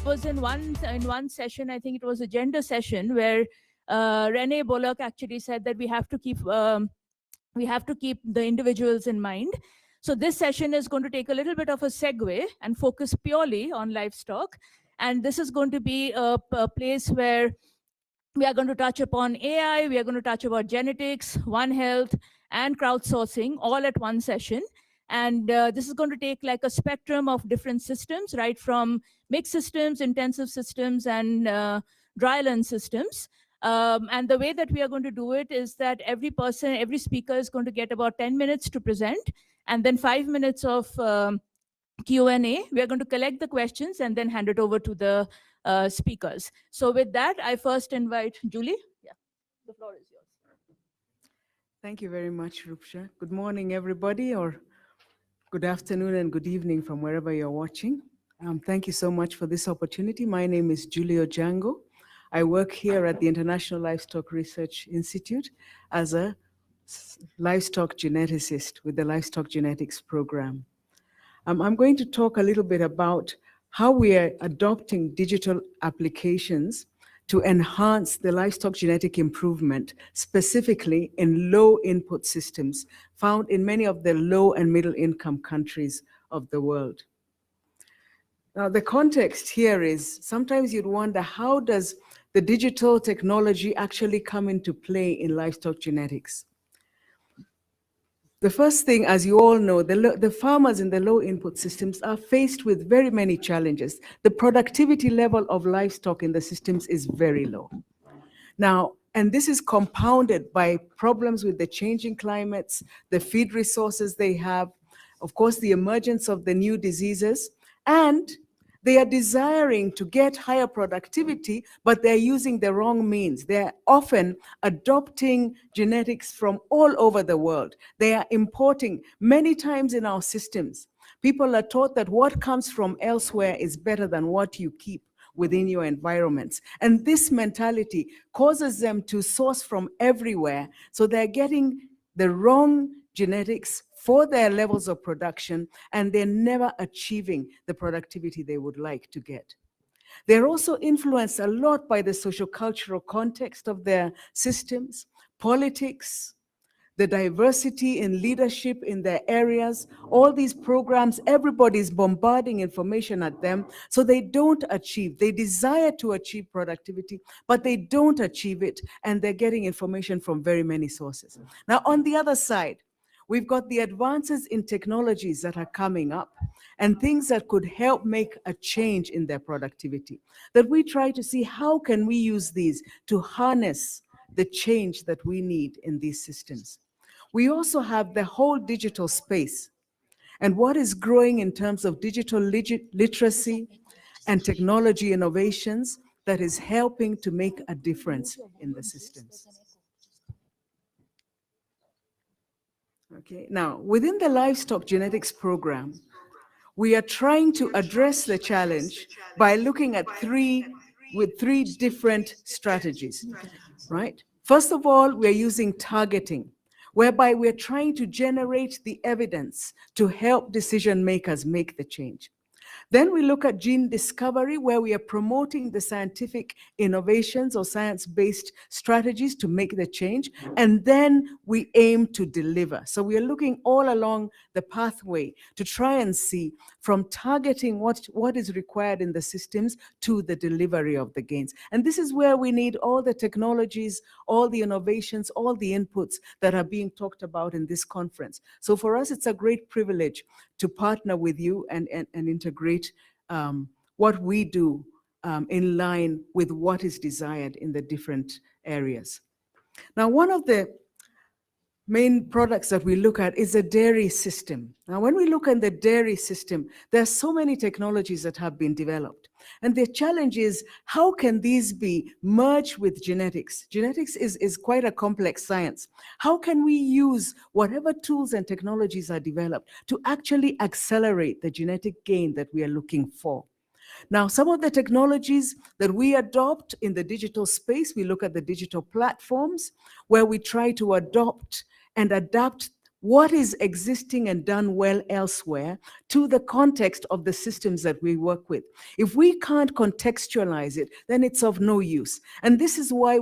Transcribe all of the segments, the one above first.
was in one session, I think it was a gender session, where Renee Bullock actually said that we have to keep the individuals in mind. So this session is going to take a little bit of a segue and focus purely on livestock. And this is going to be a place where we are going to touch upon AI, we are going to touch about genetics, One Health, and crowdsourcing all at one session. And this is going to take like a spectrum of different systems, right, from mixed systems, intensive systems, and dryland systems. And the way that we are going to do it is that every speaker is going to get about 10 minutes to present, and then 5 minutes of Q&A. We are going to collect the questions and then hand it over to the speakers. So with that, I first invite Julie. Yeah, the floor is yours. Thank you very much, Rupsha. Good morning, everybody, or good afternoon and good evening from wherever you're watching. Thank you so much for this opportunity. My name is Julie Ojango. I work here at the International Livestock Research Institute as a livestock geneticist with the Livestock Genetics Program. I'm going to talk a little bit about how we are adopting digital applications to enhance the livestock genetic improvement, specifically in low input systems found in many of the low and middle income countries of the world. Now, the context here is sometimes you'd wonder, how does the digital technology actually come into play in livestock genetics? The first thing, as you all know, the farmers in the low input systems are faced with very many challenges. The productivity level of livestock in the systems is very low. Now, and this is compounded by problems with the changing climates, the feed resources they have, of course, the emergence of the new diseases, and they are desiring to get higher productivity, but they're using the wrong means. They're often adopting genetics from all over the world. They are importing many times in our systems. People are taught that what comes from elsewhere is better than what you keep within your environments. And this mentality causes them to source from everywhere. So they're getting the wrong genetics for their levels of production, and they're never achieving the productivity they would like to get. They're also influenced a lot by the sociocultural context of their systems, politics, the diversity in leadership in their areas, all these programs, everybody's bombarding information at them, so they don't achieve. They desire to achieve productivity, but they don't achieve it, and they're getting information from very many sources. Now, on the other side, we've got the advances in technologies that are coming up and things that could help make a change in their productivity, that we try to see how can we use these to harness the change that we need in these systems. We also have the whole digital space and what is growing in terms of digital literacy and technology innovations that is helping to make a difference in the systems. Okay, now, within the Livestock Genetics Program, we are trying to address the challenge by looking at three different strategies, right? First of all, we're using targeting, whereby we're trying to generate the evidence to help decision makers make the change. Then we look at gene discovery, where we are promoting the scientific innovations or science-based strategies to make the change. And then we aim to deliver. So we are looking all along the pathway to try and see from targeting what is required in the systems to the delivery of the gains. And this is where we need all the technologies, all the innovations, all the inputs that are being talked about in this conference. So for us, it's a great privilege to partner with you and integrate what we do in line with what is desired in the different areas. Now, one of the main products that we look at is the dairy system. Now, when we look at the dairy system, there are so many technologies that have been developed. And the challenge is, how can these be merged with genetics? Genetics is quite a complex science. How can we use whatever tools and technologies are developed to actually accelerate the genetic gain that we are looking for? Now, some of the technologies that we adopt in the digital space, we look at the digital platforms where we try to adopt and adapt what is existing and done well elsewhere to the context of the systems that we work with. If we can't contextualize it, then it's of no use. And this is why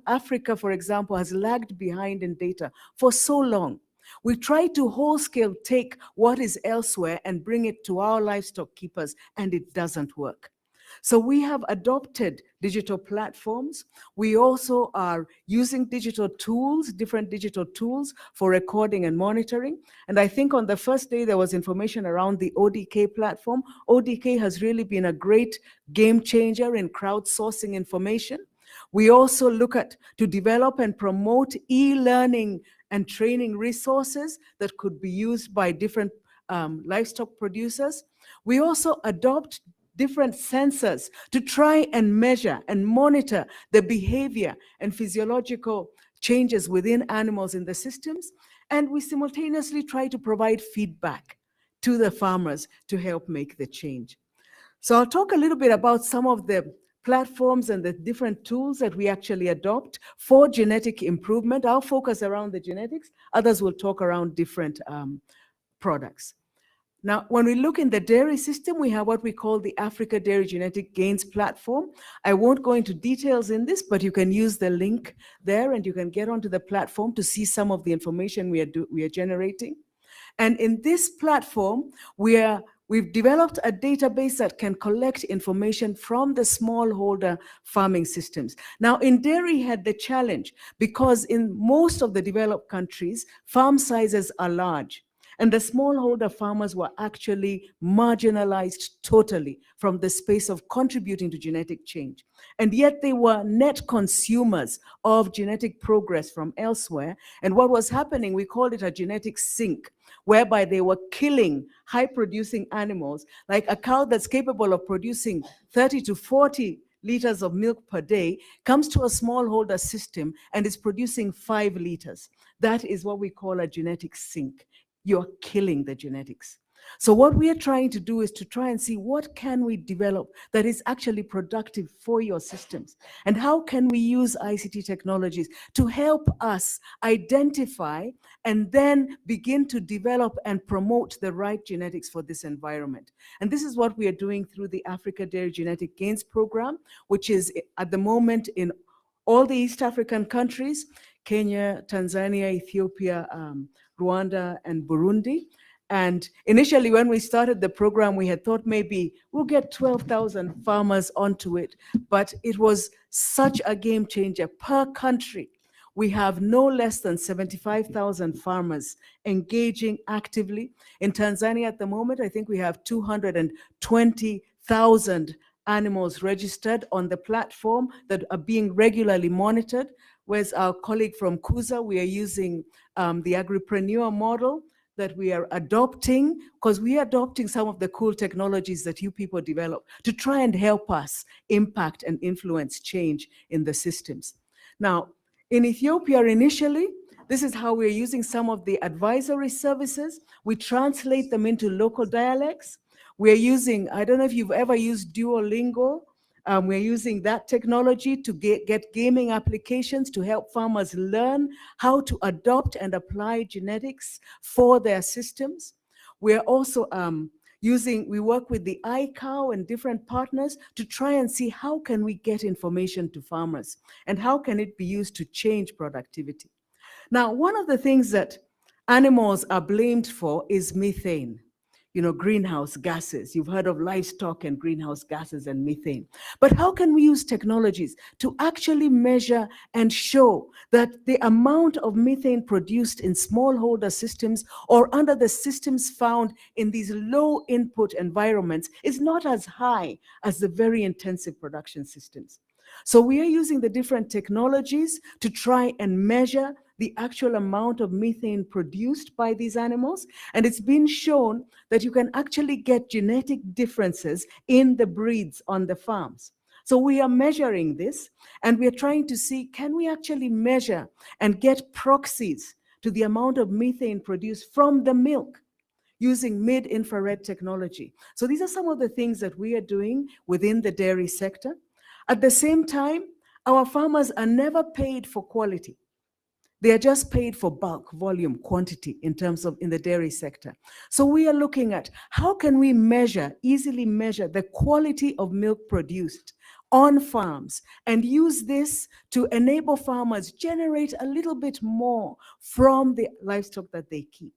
Africa, for example, has lagged behind in data for so long. We try to whole-scale take what is elsewhere and bring it to our livestock keepers, and it doesn't work. So we have adopted digital platforms. We also are using digital tools, different digital tools for recording and monitoring. And I think on the first day, there was information around the ODK platform. ODK has really been a great game changer in crowdsourcing information. We also look at to develop and promote e-learning and training resources that could be used by different livestock producers. We also adopt different sensors to try and measure and monitor the behavior and physiological changes within animals in the systems. And we simultaneously try to provide feedback to the farmers to help make the change. So I'll talk a little bit about some of the platforms and the different tools that we actually adopt for genetic improvement. I'll focus around the genetics. Others will talk around different products. Now, when we look in the dairy system, we have what we call the Africa Dairy Genetic Gains Platform. I won't go into details in this, but you can use the link there and you can get onto the platform to see some of the information we are generating. And in this platform, we've developed a database that can collect information from the smallholder farming systems. Now, in dairy had the challenge because in most of the developed countries, farm sizes are large. And the smallholder farmers were actually marginalized totally from the space of contributing to genetic change. And yet they were net consumers of genetic progress from elsewhere. And what was happening, we called it a genetic sink, whereby they were killing high-producing animals, like a cow that's capable of producing 30 to 40 liters of milk per day, comes to a smallholder system and is producing 5 liters. That is what we call a genetic sink. You're killing the genetics. So what we are trying to do is to try and see what can we develop that is actually productive for your systems, and how can we use ICT technologies to help us identify and then begin to develop and promote the right genetics for this environment. And this is what we are doing through the Africa Dairy Genetic Gains Program, which is at the moment in all the East African countries, Kenya, Tanzania, Ethiopia, Rwanda, and Burundi. And initially, when we started the program, we had thought maybe we'll get 12,000 farmers onto it, but it was such a game changer. Per country, we have no less than 75,000 farmers engaging actively. In Tanzania at the moment, I think we have 220,000 animals registered on the platform that are being regularly monitored. Whereas our colleague from Kuza, we are using the agripreneur model that we are adopting, because we are adopting some of the cool technologies that you people develop to try and help us impact and influence change in the systems. Now, in Ethiopia initially, this is how we're using some of the advisory services. We translate them into local dialects. We're using, I don't know if you've ever used Duolingo. We're using that technology to get gaming applications to help farmers learn how to adopt and apply genetics for their systems. We're also we work with the iCow and different partners to try and see how can we get information to farmers and how can it be used to change productivity. Now, one of the things that animals are blamed for is methane. You know, greenhouse gases. You've heard of livestock and greenhouse gases and methane. But how can we use technologies to actually measure and show that the amount of methane produced in smallholder systems or under the systems found in these low input environments is not as high as the very intensive production systems? So we are using the different technologies to try and measure the actual amount of methane produced by these animals. And it's been shown that you can actually get genetic differences in the breeds on the farms. So we are measuring this, and we are trying to see, can we actually measure and get proxies to the amount of methane produced from the milk using mid-infrared technology? So these are some of the things that we are doing within the dairy sector. At the same time, our farmers are never paid for quality. They are just paid for bulk, volume, quantity in terms of in the dairy sector. So we are looking at how can we easily measure the quality of milk produced on farms and use this to enable farmers generate a little bit more from the livestock that they keep.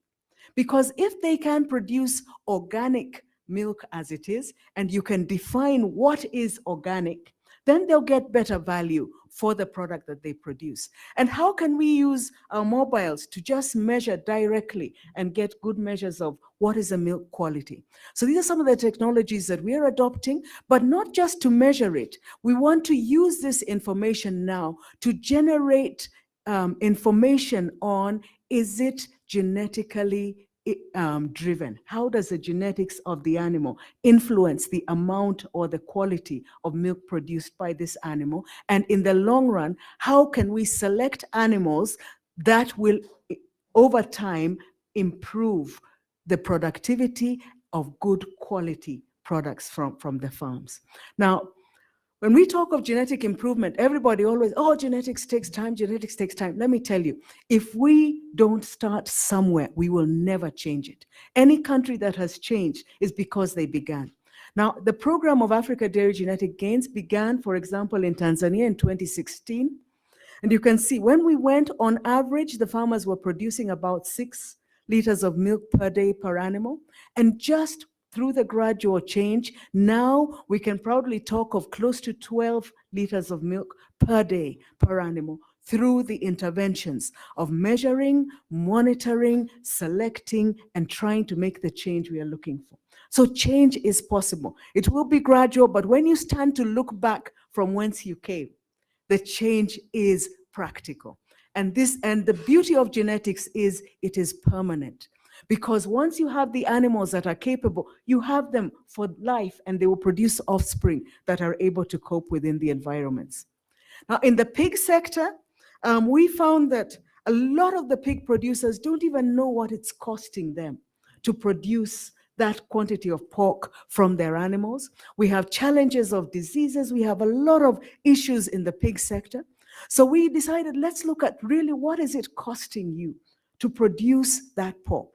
Because if they can produce organic milk as it is, and you can define what is organic, then they'll get better value for the product that they produce. And how can we use our mobiles to just measure directly and get good measures of what is the milk quality? So these are some of the technologies that we are adopting, but not just to measure it. We want to use this information now to generate information on, is it genetically driven? How does the genetics of the animal influence the amount or the quality of milk produced by this animal? And in the long run, how can we select animals that will, over time, improve the productivity of good quality products from the farms? Now, when we talk of genetic improvement, everybody always, oh, genetics takes time, genetics takes time. Let me tell you, if we don't start somewhere, we will never change it. Any country that has changed is because they began. Now, the program of Africa Dairy Genetic Gains began, for example, in Tanzania in 2016. And you can see when we went, on average, the farmers were producing about 6 liters of milk per day per animal. And just through the gradual change, now we can proudly talk of close to 12 liters of milk per day per animal through the interventions of measuring, monitoring, selecting, and trying to make the change we are looking for. So change is possible. It will be gradual, but when you stand to look back from whence you came, the change is practical. And the beauty of genetics is it is permanent. Because once you have the animals that are capable, you have them for life, and they will produce offspring that are able to cope within the environments. Now, in the pig sector, we found that a lot of the pig producers don't even know what it's costing them to produce that quantity of pork from their animals. We have challenges of diseases. We have a lot of issues in the pig sector. So we decided, let's look at really what is it costing you to produce that pork.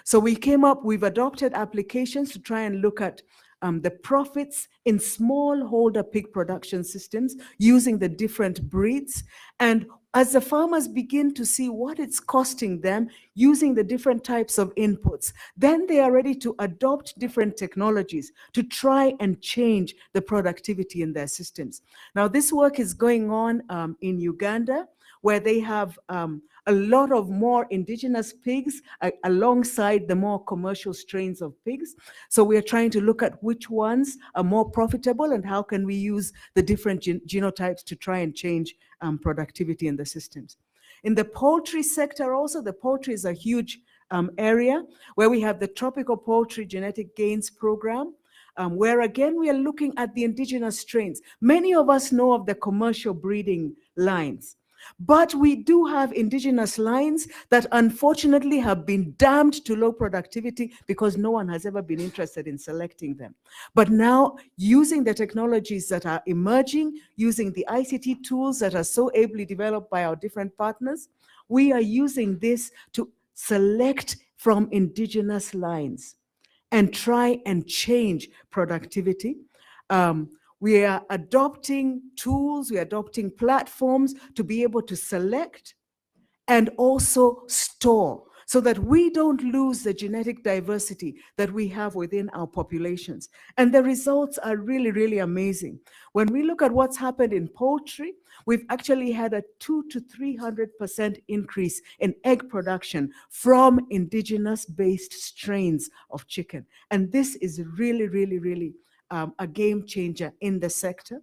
So we've adopted applications to try and look at the profits in smallholder pig production systems using the different breeds. And as the farmers begin to see what it's costing them using the different types of inputs, then they are ready to adopt different technologies to try and change the productivity in their systems. Now, this work is going on in Uganda, where they have a lot of more indigenous pigs alongside the more commercial strains of pigs. So we are trying to look at which ones are more profitable and how can we use the different genotypes to try and change productivity in the systems. In the poultry sector also, the poultry is a huge area where we have the Tropical Poultry Genetic Gains Program, where again we are looking at the indigenous strains. Many of us know of the commercial breeding lines, but we do have indigenous lines that unfortunately have been damned to low productivity because no one has ever been interested in selecting them. But now, using the technologies that are emerging, using the ICT tools that are so ably developed by our different partners, we are using this to select from indigenous lines and try and change productivity. We are adopting tools, we are adopting platforms to be able to select and also store so that we don't lose the genetic diversity that we have within our populations. And the results are really, really amazing. When we look at what's happened in poultry, we've actually had a 200% to 300% increase in egg production from indigenous-based strains of chicken. And this is really, really, really a game changer in the sector.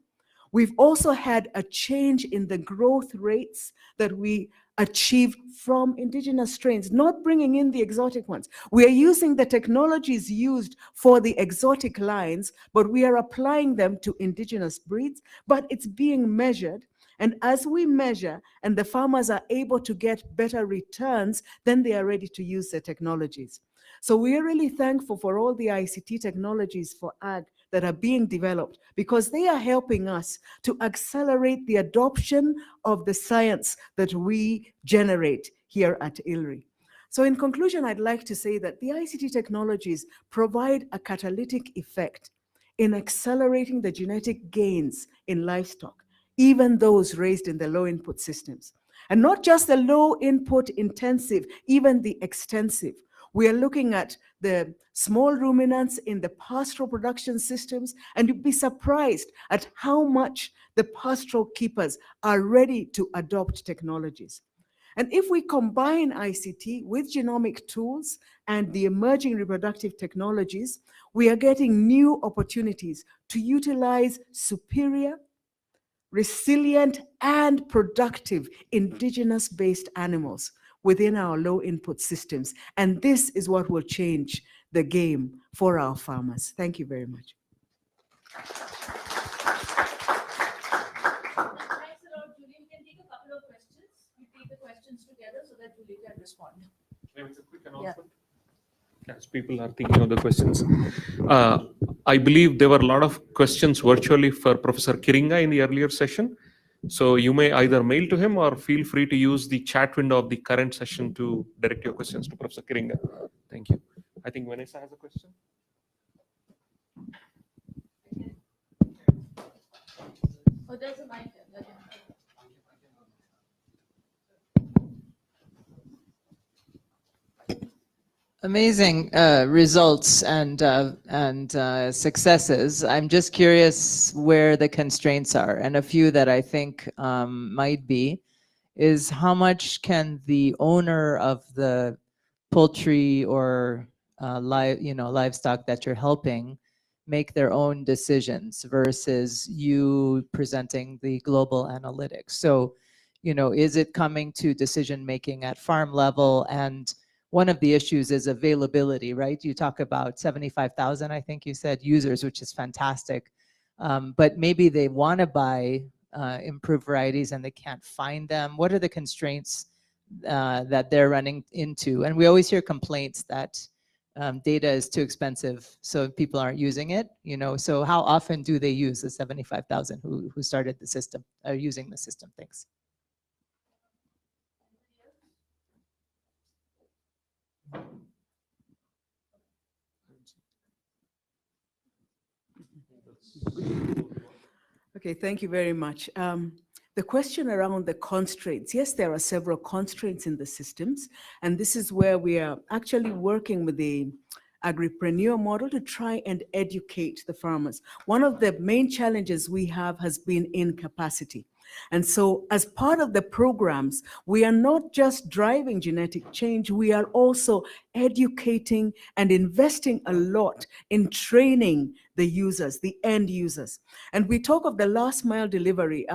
We've also had a change in the growth rates that we achieve from indigenous strains, not bringing in the exotic ones. We are using the technologies used for the exotic lines, but we are applying them to indigenous breeds, but it's being measured. And as we measure and the farmers are able to get better returns, then they are ready to use the technologies. So we are really thankful for all the ICT technologies for ag that are being developed, because they are helping us to accelerate the adoption of the science that we generate here at ILRI. So in conclusion, I'd like to say that the ICT technologies provide a catalytic effect in accelerating the genetic gains in livestock, even those raised in the low input systems. And not just the low input intensive, even the extensive. We are looking at the small ruminants in the pastoral production systems, and you'd be surprised at how much the pastoral keepers are ready to adopt technologies. And if we combine ICT with genomic tools and the emerging reproductive technologies, we are getting new opportunities to utilize superior, resilient, and productive indigenous-based animals within our low input systems. And this is what will change the game for our farmers. Thank you very much. Thanks a lot, Julie. We can take a couple of questions. We take the questions together so that Julie can respond. Maybe it's a quick announcement. As people are thinking of the questions, I believe there were a lot of questions virtually for Professor Kiringa in the earlier session. So you may either mail to him or feel free to use the chat window of the current session to direct your questions to Professor Kiringa. Thank you. I think Vanessa has a question. Oh, there's a mic there. Amazing results and successes. I'm just curious where the constraints are, and a few that I think might be is how much can the owner of the poultry or livestock that you're helping make their own decisions versus you presenting the global analytics. So, is it coming to decision making at farm level? And one of the issues is availability, right? You talk about 75,000, I think you said, users, which is fantastic. But maybe they want to buy improved varieties and they can't find them. What are the constraints that they're running into? And we always hear complaints that data is too expensive, so people aren't using it. So how often do they use the 75,000 who started the system, are using the system? Thanks. Okay, thank you very much. The question around the constraints, yes, there are several constraints in the systems, and this is where we are actually working with the agripreneur model to try and educate the farmers. One of the main challenges we have has been in capacity. And so as part of the programs, we are not just driving genetic change, we are also educating and investing a lot in training the users, the end users. And we talk of the last mile delivery.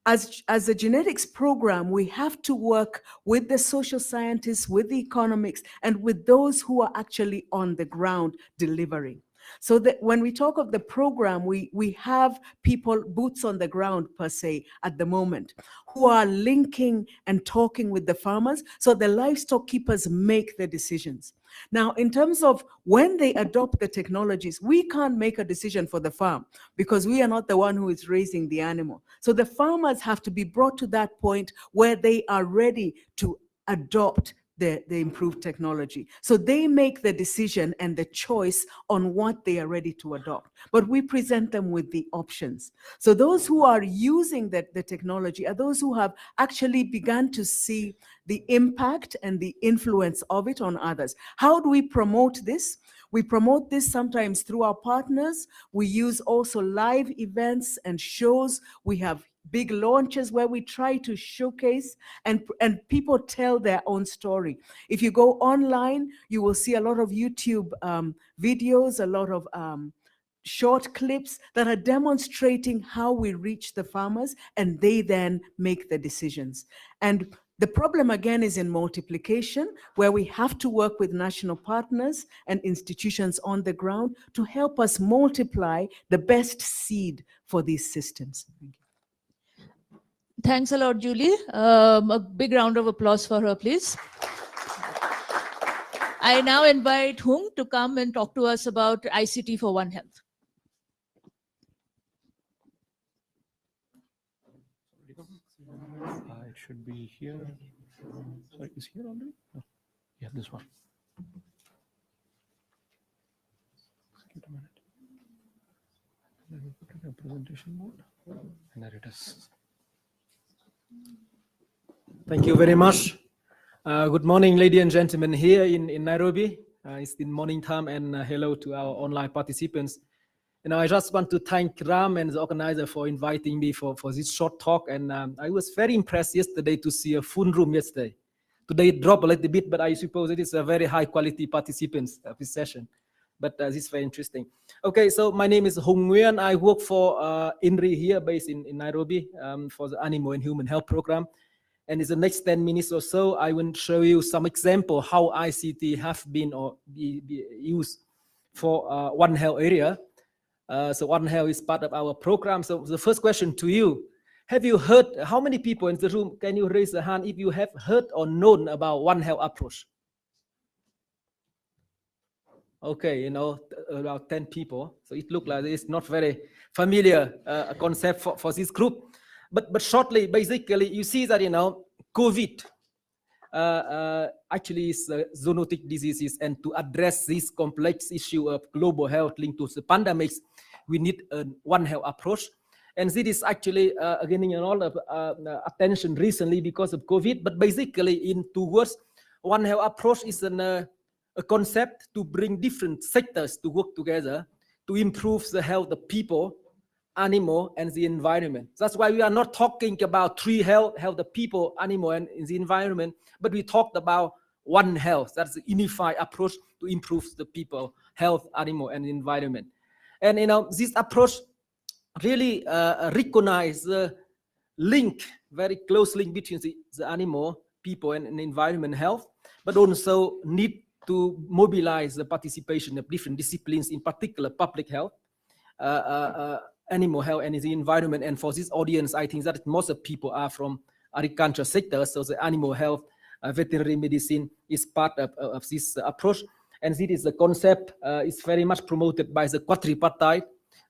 As a genetics program, we have to work with the social scientists, with the economists, and with those who are actually on the ground delivering. So that when we talk of the program, we have people, boots on the ground per se, at the moment, who are linking and talking with the farmers, so the livestock keepers make the decisions. Now, in terms of when they adopt the technologies, we can't make a decision for the farm because we are not the one who is raising the animal. So the farmers have to be brought to that point where they are ready to adopt the improved technology. So they make the decision and the choice on what they are ready to adopt. But we present them with the options. So those who are using the technology are those who have actually begun to see the impact and the influence of it on others. How do we promote this? We promote this sometimes through our partners. We use also live events and shows. We have big launches where we try to showcase and people tell their own story. If you go online, you will see a lot of YouTube videos, a lot of short clips that are demonstrating how we reach the farmers and they then make the decisions. And the problem again is in multiplication, where we have to work with national partners and institutions on the ground to help us multiply the best seed for these systems. Thank you. Thanks a lot, Julie. A big round of applause for her, please. I now invite Hung to come and talk to us about ICT for One Health. should be here. Sorry, is here already? No. Yeah, this one. Give it a minute. Let me put it in presentation mode. And there it is. Thank you very much. Good morning, ladies and gentlemen, here in Nairobi. It's the morning time, and hello to our online participants. I just want to thank Ram and the organizer for inviting me for this short talk. And I was very impressed yesterday to see a full room yesterday. Today it dropped a little bit, but I suppose it is a very high quality participants of this session. But this is very interesting. Okay, so my name is Nguyen. I work for ILRI here based in Nairobi for the Animal and Human Health Program. And in the next 10 minutes or so, I will show you some example how ICT have been or be used for One Health area. So One Health is part of our program. So the first question to you, have you heard, how many people in the room, can you raise a hand if you have heard or known about One Health approach? Okay, about 10 people. So it looks like it's not very familiar concept for this group. But shortly, basically, you see that, COVID actually is zoonotic diseases. And to address this complex issue of global health linked to the pandemics, we need a One Health approach. And this is actually gaining a lot of attention recently because of COVID. But basically, in 2 words, One Health approach is a concept to bring different sectors to work together to improve the health of people, animal, and the environment. That's why we are not talking about 3 health the people, animal, and the environment, but we talked about One Health. That's the unified approach to improve the people, health, animal, and environment. And this approach really recognize the link, very close link between the animal, people, and environment health, but also need to mobilize the participation of different disciplines, in particular public health, animal health, and the environment. And for this audience, I think that most of people are from agriculture sector, so the animal health, veterinary medicine is part of this approach. And this is the concept is very much promoted by the quadripartite.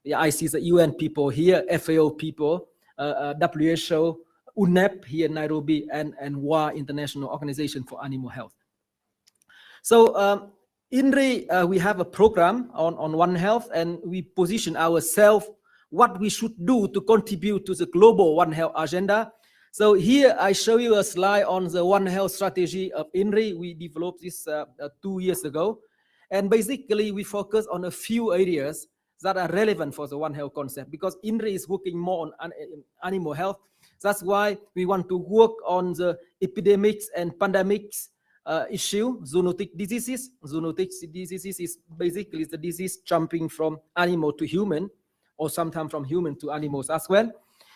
Yeah, I see the UN people here, FAO people, WHO, UNEP here in Nairobi, and WA, International Organization for Animal Health. So ILRI, we have a program on One Health, and we position ourselves what we should do to contribute to the global One Health agenda. So here I show you a slide on the One Health strategy of ILRI. We developed this 2 years ago. And basically we focus on a few areas that are relevant for the One Health concept, because ILRI is working more on animal health. That's why we want to work on the epidemics and pandemics issue, zoonotic diseases. Zoonotic diseases is basically the disease jumping from animal to human, or sometimes from human to animals as well.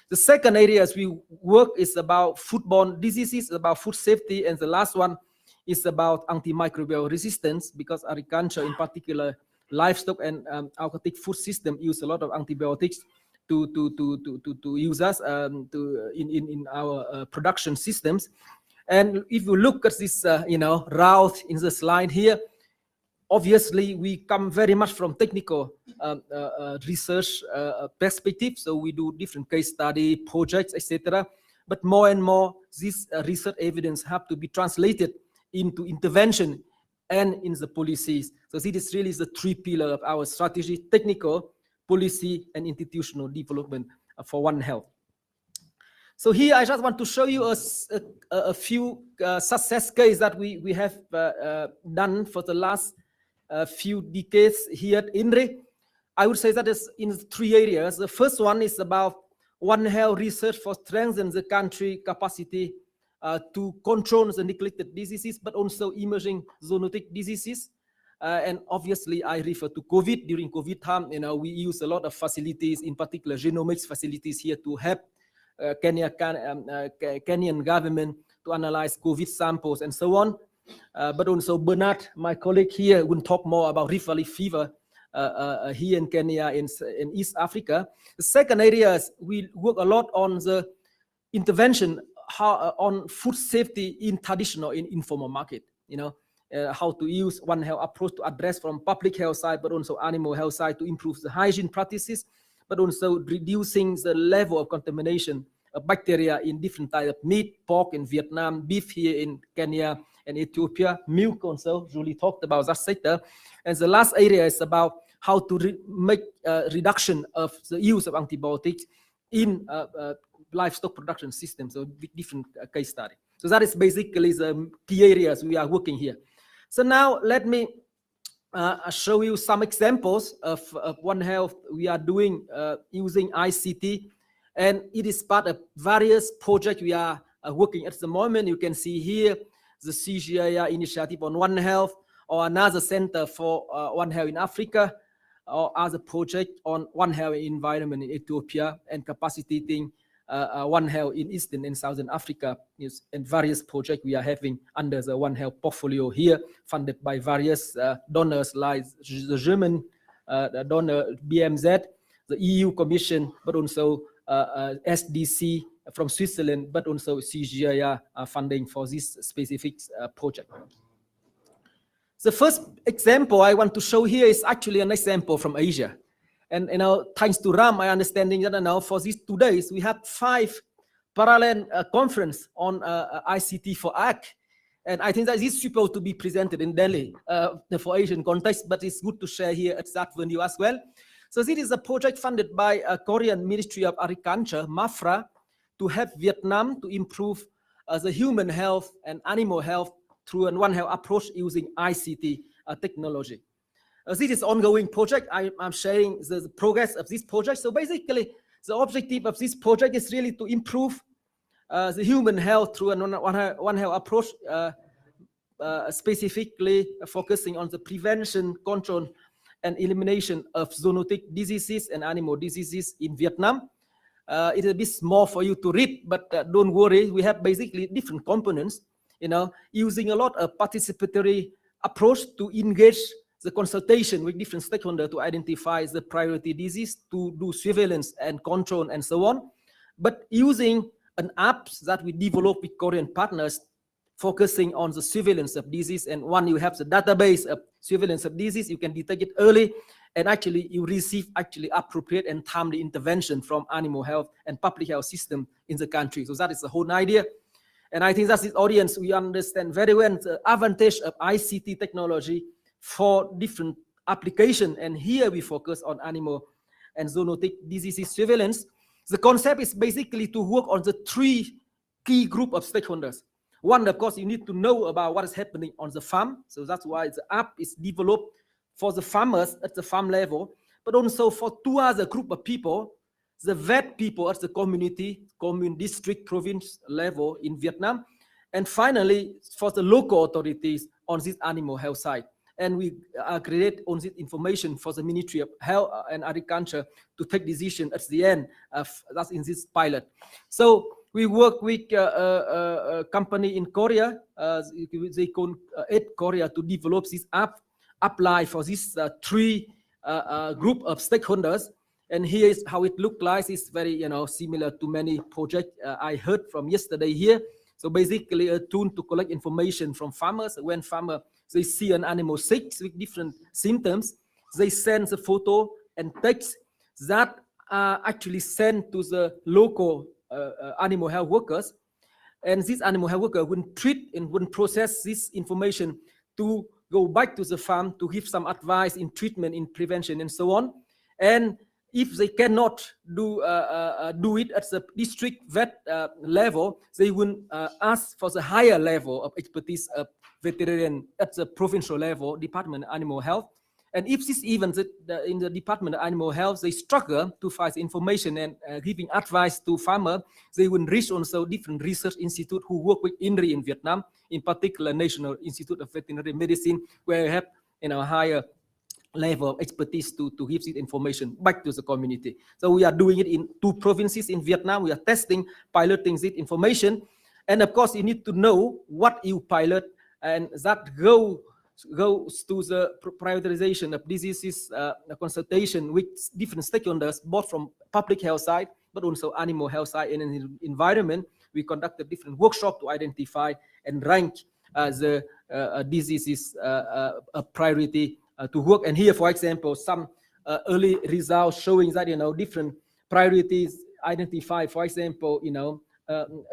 The second areas we work is about foodborne diseases, about food safety, and the last one is about antimicrobial resistance, because agriculture, in particular livestock and aquatic food system, use a lot of antibiotics to use us in our production systems. And if you look at this, route in the slide here, obviously we come very much from technical research perspective. So we do different case study projects, etc. But more and more, this research evidence have to be translated into intervention and in the policies. So this is really the 3 pillars of our strategy: technical, policy, and institutional development for One Health. So here I just want to show you a few success cases that we have done for the last few decades here at ILRI. I would say that is in 3 areas. The first one is about One Health research for strengthening the country capacity to control the neglected diseases, but also emerging zoonotic diseases. And obviously, I refer to COVID. During COVID time, we use a lot of facilities, in particular genomics facilities here to help Kenyan government to analyze COVID samples and so on. But also Bernard, my colleague here, will talk more about Rift Valley fever here in Kenya, in East Africa. The second area is we work a lot on the intervention on food safety in traditional, in informal market. How to use One Health approach to address from public health side, but also animal health side, to improve the hygiene practices, but also reducing the level of contamination bacteria in different types of meat, pork in Vietnam, beef here in Kenya and Ethiopia, milk also, Julie talked about that sector. And the last area is about how to make reduction of the use of antibiotics in livestock production systems, so different case study. So that is basically the key areas we are working here. So now let me show you some examples of One Health we are doing using ICT, and it is part of various projects we are working at the moment. You can see here the CGIAR initiative on One Health, or another center for One Health in Africa, or other project on One Health environment in Ethiopia, and capacitating One Health in Eastern and Southern Africa, and various projects we are having under the One Health portfolio here, funded by various donors like the German donor BMZ, the EU Commission, but also SDC from Switzerland, but also CGIAR funding for this specific project. The first example I want to show here is actually an example from Asia. And thanks to Ram, my understanding that now for these 2 days, we had 5 parallel conference on ICTforAg. And I think that is supposed to be presented in Delhi for Asian context, but it's good to share here at that venue as well. So this is a project funded by Korean Ministry of Agriculture, MAFRA, to help Vietnam to improve the human health and animal health through a One Health approach using ICT technology. This is an ongoing project. I'm sharing the progress of this project. So basically, the objective of this project is really to improve the human health through a One Health approach, specifically focusing on the prevention, control, and elimination of zoonotic diseases and animal diseases in Vietnam. It is a bit small for you to read, but don't worry. We have basically different components, using a lot of participatory approach to engage the consultation with different stakeholders to identify the priority disease, to do surveillance and control and so on. But using an app that we developed with Korean partners, focusing on the surveillance of disease. And when you have the database of surveillance of disease, you can detect it early, and actually you receive appropriate and timely intervention from animal health and public health system in the country. So that is the whole idea. And I think that's the audience, we understand very well the advantage of ICT technology for different application. And here we focus on animal and zoonotic diseases surveillance. The concept is basically to work on the 3 key group of stakeholders. One, of course, you need to know about what is happening on the farm. So that's why the app is developed for the farmers at the farm level, but also for 2 other group of people, the vet people at the community, commune, district, province level in Vietnam. And finally, for the local authorities on this animal health side. And we create on this information for the Ministry of Health and Agriculture to take decision at the end of that's in this pilot. So we work with a company in Korea, they call Korea, to develop this app, apply for this 3 group of stakeholders. And here is how it looks like. It's very similar to many projects I heard from yesterday here. So basically a tool to collect information from farmers. When farmers they see an animal sick with different symptoms, they send the photo and text that are actually sent to the local animal health workers. And these animal health workers will treat and will process this information to go back to the farm to give some advice in treatment, in prevention, and so on. And if they cannot do it at the district vet level, they will ask for the higher level of expertise of veterinarian at the provincial level, Department of Animal Health. And if this even in the Department of Animal Health, they struggle to find information and giving advice to farmers, they will reach also different research institute who work with ILRI in Vietnam, in particular National Institute of Veterinary Medicine, where you have a higher level of expertise to give this information back to the community. So we are doing it in 2 provinces in Vietnam. We are testing, piloting this information. And of course, you need to know what you pilot, and that goes to the prioritization of diseases, consultation with different stakeholders, both from public health side, but also animal health side and in environment. We conducted different workshops to identify and rank the diseases priority to work. And here, for example, some early results showing that different priorities identify, for example,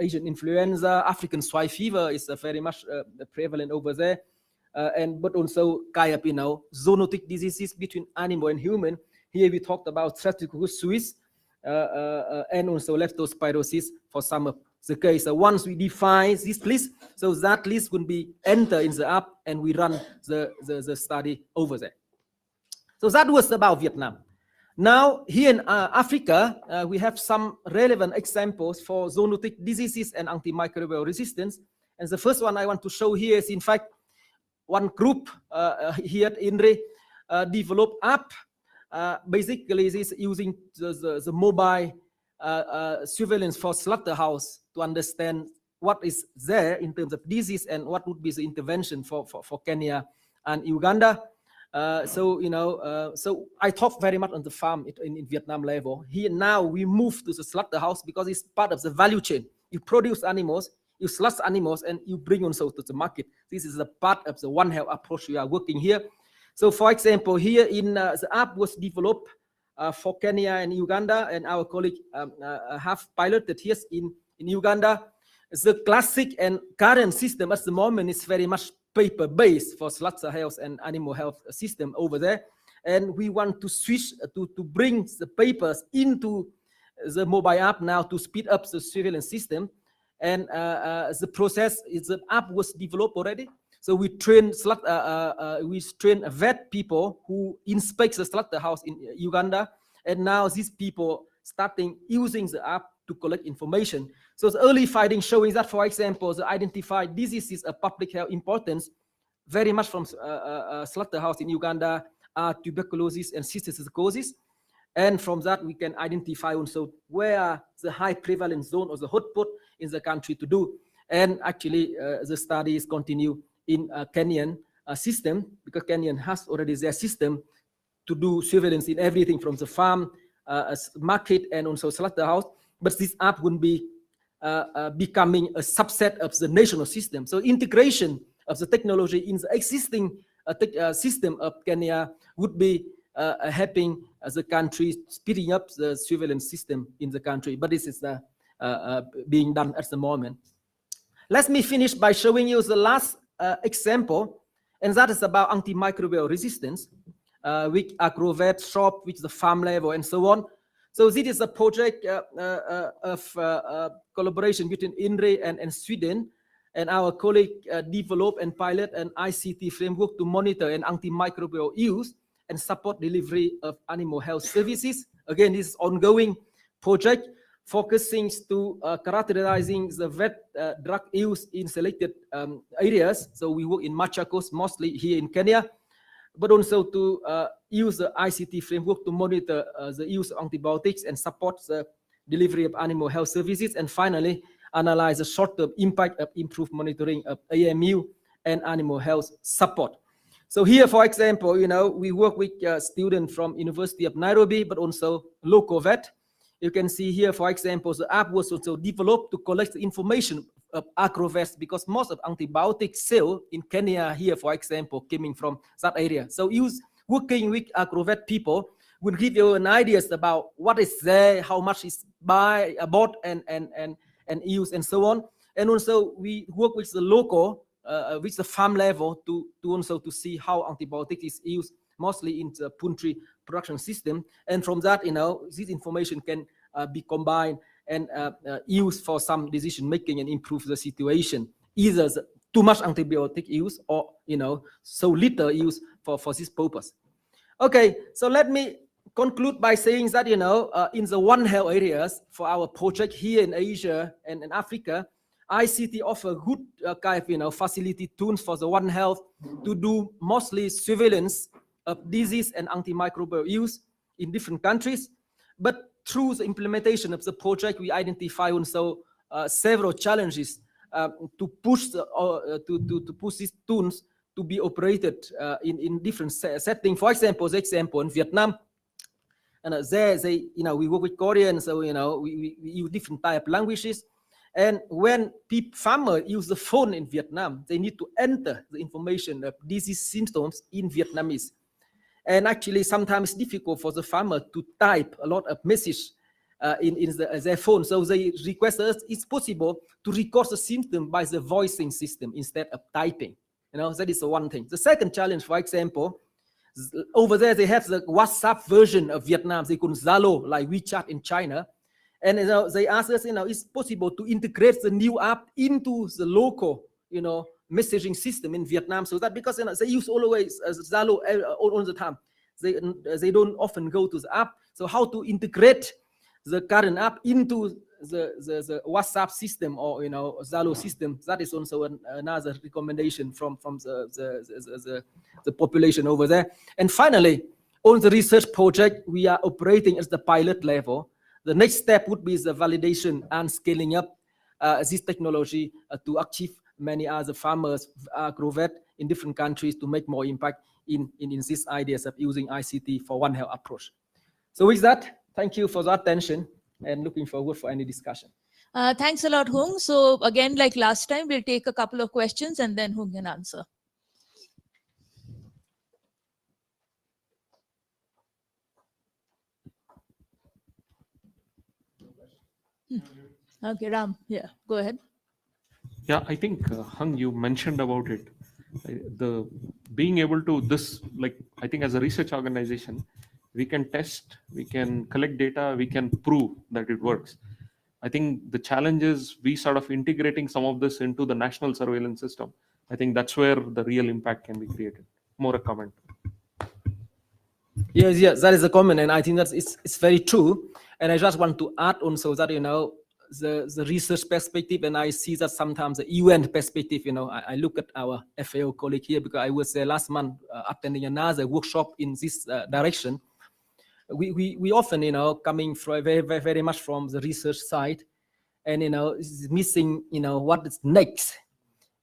Asian influenza, African swine fever is very much prevalent over there, but also kind of zoonotic diseases between animal and human. Here we talked about Shikuku Swiss and also leptospirosis for some of the case. So once we define this list, so that list will be entered in the app, and we run the study over there. So that was about Vietnam. Now, here in Africa, we have some relevant examples for zoonotic diseases and antimicrobial resistance. And the first one I want to show here is, in fact, one group here at ILRI developed app. Basically, this is using the mobile surveillance for slaughterhouse to understand what is there in terms of disease and what would be the intervention for Kenya and Uganda. So I talk very much on the farm in Vietnam level. Here now we move to the slaughterhouse because it's part of the value chain. You produce animals, you slaughter animals, and you bring also to the market. This is a part of the One Health approach we are working here. So for example, here in the app was developed for Kenya and Uganda, and our colleague have piloted here in Uganda. The classic and current system at the moment is very much paper-based for slaughter health and animal health system over there. And we want to switch to bring the papers into the mobile app now to speed up the surveillance system. And the process is the app was developed already. So we train vet people who inspect the slaughterhouse in Uganda. And now these people starting using the app to collect information. So the early findings showing that, for example, the identified diseases of public health importance very much from slaughterhouse in Uganda are tuberculosis and cysticercosis. And from that, we can identify also where the high prevalence zone or the hotspot in the country to do. And actually, the studies continue in Kenyan system, because Kenyan has already their system to do surveillance in everything from the farm, market, and also slaughterhouse. But this app will be becoming a subset of the national system. So integration of the technology in the existing system of Kenya would be helping the country speeding up the surveillance system in the country. But this is being done at the moment. Let me finish by showing you the last example, and that is about antimicrobial resistance with agrovet shop, with the farm level, and so on. So this is a project of collaboration between ILRI and Sweden, and our colleague developed and pilot an ICT framework to monitor an antimicrobial use and support delivery of animal health services. Again, this is ongoing project focusing to characterizing the vet drug use in selected areas. So we work in Machakos, mostly here in Kenya, but also to use the ICT framework to monitor the use of antibiotics and support the delivery of animal health services. And finally, analyze the short-term impact of improved monitoring of AMU and animal health support. So here, for example, we work with students from University of Nairobi, but also local vet. You can see here, for example, the app was also developed to collect the information of agrovets, because most of antibiotic sale in Kenya here, for example, coming from that area. So working with agrovet people will give you an idea about what is there, how much is bought and used, and so on. And also we work with the local, with the farm level to also to see how antibiotic is used, mostly in the poultry production system. And from that, this information can be combined and used for some decision making and improve the situation. Either too much antibiotic use or so little use for this purpose. Okay, so let me conclude by saying that in the One Health areas for our project here in Asia and in Africa, ICT offer good kind of facility tools for the One Health to do mostly surveillance of disease and antimicrobial use in different countries. But through the implementation of the project, we identify also several challenges to push these tools to be operated in different settings. For example, the example in Vietnam, and we work with Korean, so we use different type of languages. And when farmers use the phone in Vietnam, they need to enter the information of disease symptoms in Vietnamese. And actually, sometimes it's difficult for the farmer to type a lot of message in their phone. So they request us, it's possible to record the symptom by the voicing system instead of typing. That is the one thing. The second challenge, for example, over there they have the WhatsApp version of Vietnam. They call Zalo, like WeChat in China. And they ask us, it's possible to integrate the new app into the local, messaging system in Vietnam, so that because they use always Zalo all the time. They don't often go to the app. So how to integrate the current app into the WhatsApp system or Zalo system? That is also another recommendation from the population over there. And finally, on the research project, we are operating at the pilot level. The next step would be the validation and scaling up this technology to achieve many other farmers grow that in different countries to make more impact in these ideas of using ICT for One Health approach. So with that, thank you for the attention and looking forward for any discussion. Thanks a lot, Hung. So again, like last time, we'll take a couple of questions and then Hung can answer. Okay, Ram, yeah, go ahead. Yeah, I think Hung, you mentioned about it. The being able to I think as a research organization, we can test, we can collect data, we can prove that it works. I think the challenge is we sort of integrating some of this into the national surveillance system. I think that's where the real impact can be created. More a comment. Yes, that is a comment, and I think that it's very true. And I just want to add also that the research perspective, and I see that sometimes the UN perspective. I look at our FAO colleague here because I was there last month attending another workshop in this direction. We often coming from very much from the research side, and is missing what is next,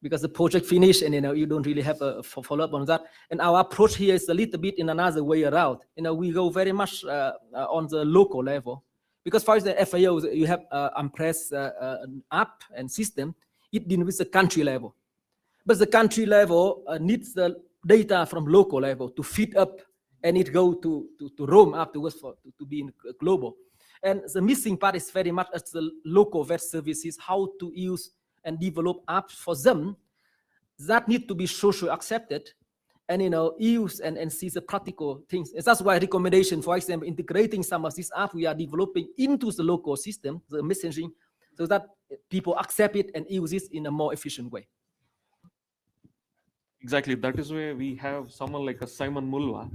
because the project finished and you don't really have a follow-up on that. And our approach here is a little bit in another way around. We go very much on the local level, because for the FAO you have Ampress app and system. It deals with the country level, but the country level needs the data from local level to feed up, and it go to Rome afterwards to be in global. And the missing part is very much as the local vet services, how to use and develop apps for them that need to be socially accepted, and use and see the practical things. And that's why recommendation, for example, integrating some of these apps we are developing into the local system, the messaging, so that people accept it and use it in a more efficient way. Exactly. That is where we have someone like a Simon Mulva,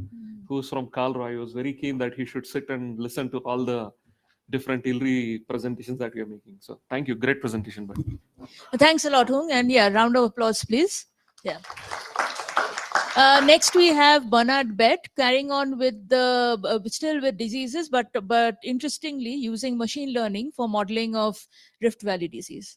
who's from ILRI. I was very keen that he should sit and listen to all the different ILRI presentations that we are making. So thank you. Great presentation, buddy. Thanks a lot, Hung. And yeah, round of applause, please. Yeah. Next, we have Bernard Bett carrying on with still with diseases, but interestingly using machine learning for modeling of Rift Valley disease.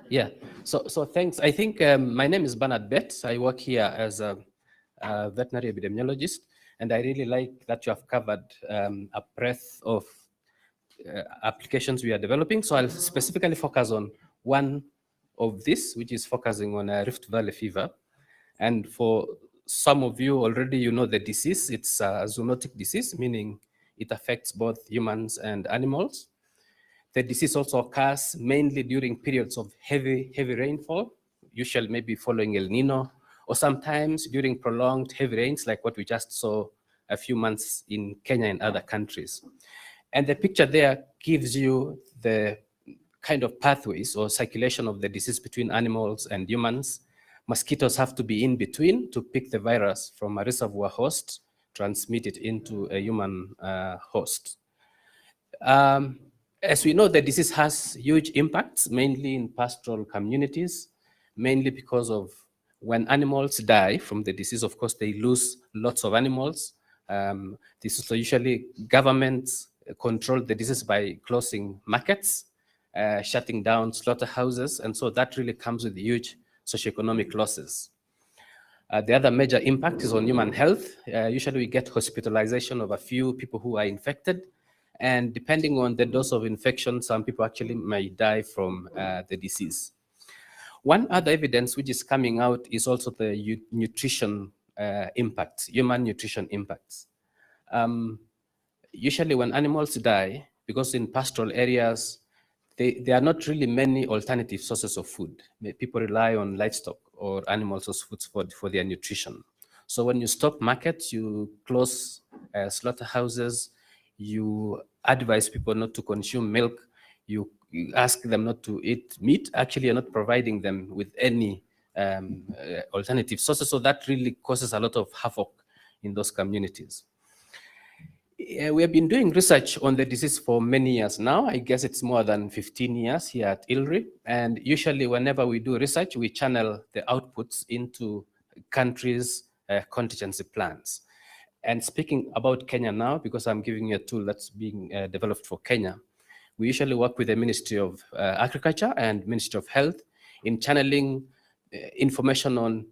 Yeah, so thanks. I think my name is Bernard Bett. I work here as a veterinary epidemiologist, and I really like that you have covered a breadth of applications we are developing. So I'll specifically focus on one of this, which is focusing on Rift Valley fever. And for some of you already, you know the disease. It's a zoonotic disease, meaning it affects both humans and animals. The disease also occurs mainly during periods of heavy rainfall, usually maybe following El Nino, or sometimes during prolonged heavy rains like what we just saw a few months in Kenya and other countries. And the picture there gives you the kind of pathways or circulation of the disease between animals and humans. Mosquitoes have to be in between to pick the virus from a reservoir host, transmit it into a human host. As we know, the disease has huge impacts, mainly in pastoral communities, mainly because of when animals die from the disease, of course, they lose lots of animals. This is usually governments control the disease by closing markets, shutting down slaughterhouses, and so that really comes with huge socioeconomic losses. The other major impact is on human health. Usually we get hospitalization of a few people who are infected, and depending on the dose of infection, some people actually may die from the disease. One other evidence which is coming out is also the nutrition impacts, human nutrition impacts. Usually when animals die, because in pastoral areas, there are not really many alternative sources of food. People rely on livestock or animals as foods for their nutrition. So when you stop markets, you close slaughterhouses, you advise people not to consume milk, you ask them not to eat meat, actually you're not providing them with any alternative sources. So that really causes a lot of havoc in those communities. We have been doing research on the disease for many years now. I guess it's more than 15 years here at ILRI. And usually whenever we do research, we channel the outputs into countries' contingency plans. And speaking about Kenya now, because I'm giving you a tool that's being developed for Kenya, we usually work with the Ministry of Agriculture and Ministry of Health in channeling information on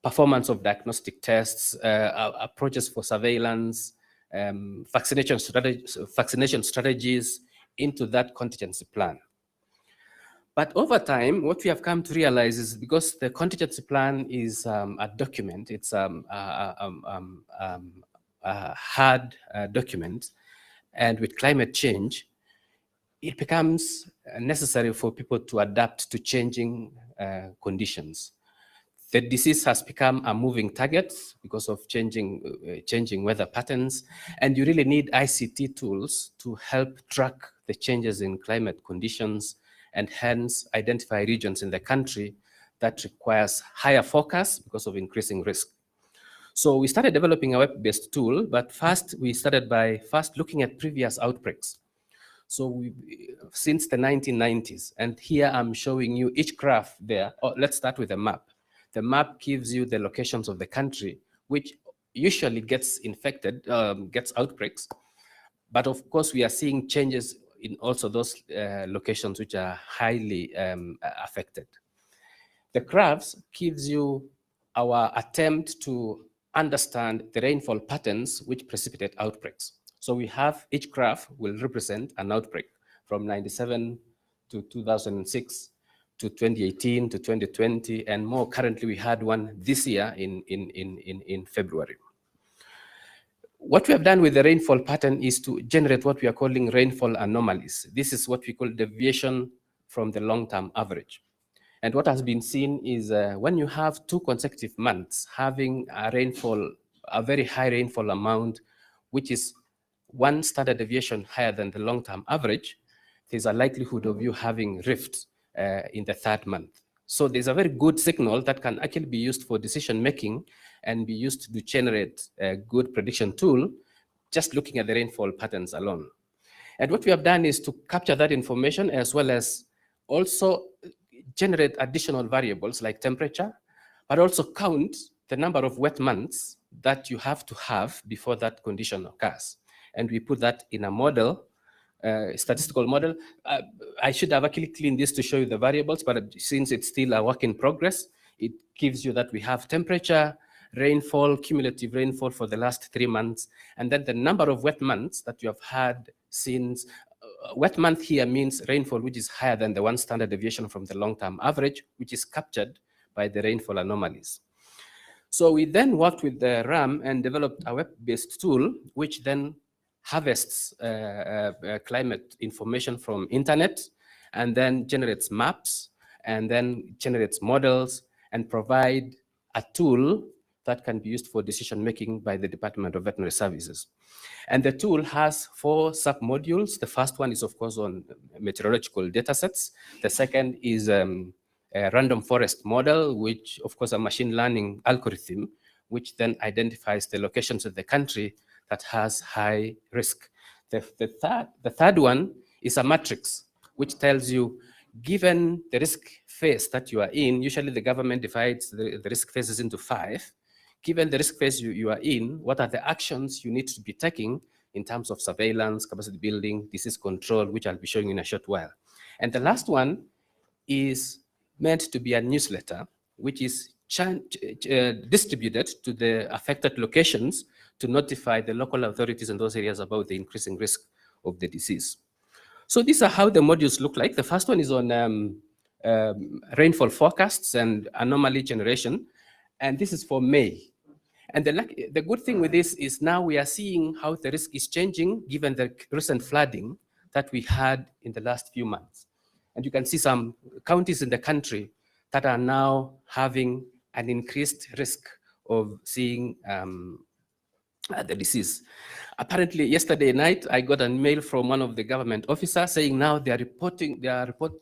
performance of diagnostic tests, approaches for surveillance, vaccination strategies into that contingency plan. But over time, what we have come to realize is because the contingency plan is a document, it's a hard document, and with climate change, it becomes necessary for people to adapt to changing conditions. The disease has become a moving target because of changing weather patterns, and you really need ICT tools to help track the changes in climate conditions and hence identify regions in the country that requires higher focus because of increasing risk. So we started developing a web-based tool, but first we started by looking at previous outbreaks. So since the 1990s, and here I'm showing you each graph there. Let's start with a map. The map gives you the locations of the country, which usually gets infected, gets outbreaks. But of course, we are seeing changes in also those locations which are highly affected. The graphs gives you our attempt to understand the rainfall patterns which precipitate outbreaks. So we have each graph will represent an outbreak from 97 to 2006 to 2018 to 2020, and more currently we had one this year in February. What we have done with the rainfall pattern is to generate what we are calling rainfall anomalies. This is what we call deviation from the long-term average. And what has been seen is when you have 2 consecutive months having a rainfall, a very high rainfall amount, which is 1 standard deviation higher than the long-term average, there's a likelihood of you having rift in the 3rd month. So there's a very good signal that can actually be used for decision making and be used to generate a good prediction tool, just looking at the rainfall patterns alone. And what we have done is to capture that information as well as also generate additional variables like temperature, but also count the number of wet months that you have to have before that condition occurs. And we put that in a model, statistical model. I should have actually cleaned this to show you the variables, but since it's still a work in progress, it gives you that we have temperature, rainfall, cumulative rainfall for the last 3 months, and then the number of wet months that you have had since. Wet month here means rainfall which is higher than the 1 standard deviation from the long-term average, which is captured by the rainfall anomalies. So we then worked with the RAM and developed a web-based tool, which then harvests climate information from internet and then generates maps and then generates models and provide a tool that can be used for decision making by the Department of Veterinary Services. And the tool has 4 sub-modules. The first one is, of course, on meteorological data sets. The second is a random forest model, which, of course, a machine learning algorithm, which then identifies the locations of the country that has high risk. The third one is a matrix, which tells you, given the risk phase that you are in, usually the government divides the risk phases into 5. Given the risk phase you are in, what are the actions you need to be taking in terms of surveillance, capacity building, disease control, which I'll be showing in a short while. And the last one is meant to be a newsletter, which is distributed to the affected locations to notify the local authorities in those areas about the increasing risk of the disease. So these are how the modules look like. The first one is on rainfall forecasts and anomaly generation, and this is for May. And the good thing with this is now we are seeing how the risk is changing given the recent flooding that we had in the last few months. And you can see some counties in the country that are now having an increased risk of seeing the disease. Apparently, yesterday night, I got a mail from one of the government officers saying now they are reporting,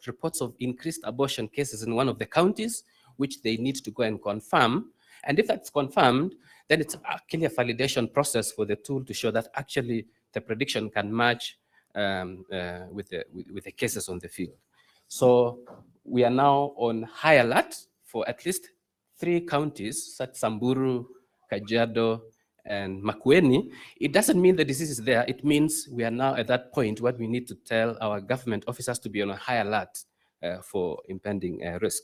reports of increased abortion cases in one of the counties, which they need to go and confirm. And if that's confirmed, then it's actually a validation process for the tool to show that actually the prediction can match with the cases on the field. So we are now on high alert for at least 3 counties, such Samburu, Kajiado, and Makueni. It doesn't mean the disease is there. It means we are now at that point where we need to tell our government officers to be on a high alert for impending risk.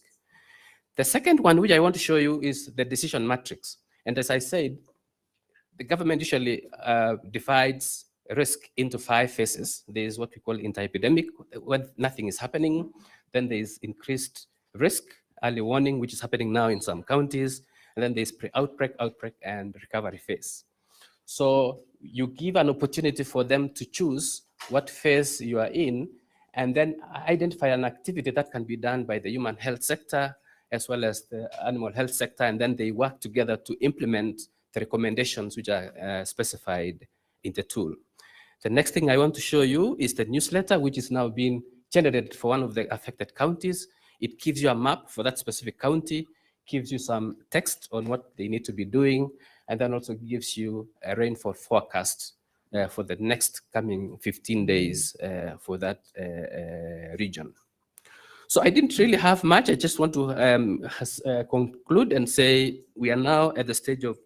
The second one, which I want to show you, is the decision matrix. And as I said, the government usually divides risk into 5 phases. There is what we call inter-epidemic, when nothing is happening. Then there is increased risk, early warning, which is happening now in some counties. And then there's pre-outbreak, outbreak, and recovery phase. So you give an opportunity for them to choose what phase you are in, and then identify an activity that can be done by the human health sector as well as the animal health sector, and then they work together to implement the recommendations which are specified in the tool. The next thing I want to show you is the newsletter, which is now being generated for one of the affected counties. It gives you a map for that specific county, gives you some text on what they need to be doing, and then also gives you a rainfall forecast for the next coming 15 days for that region. So I didn't really have much. I just want to conclude and say we are now at the stage of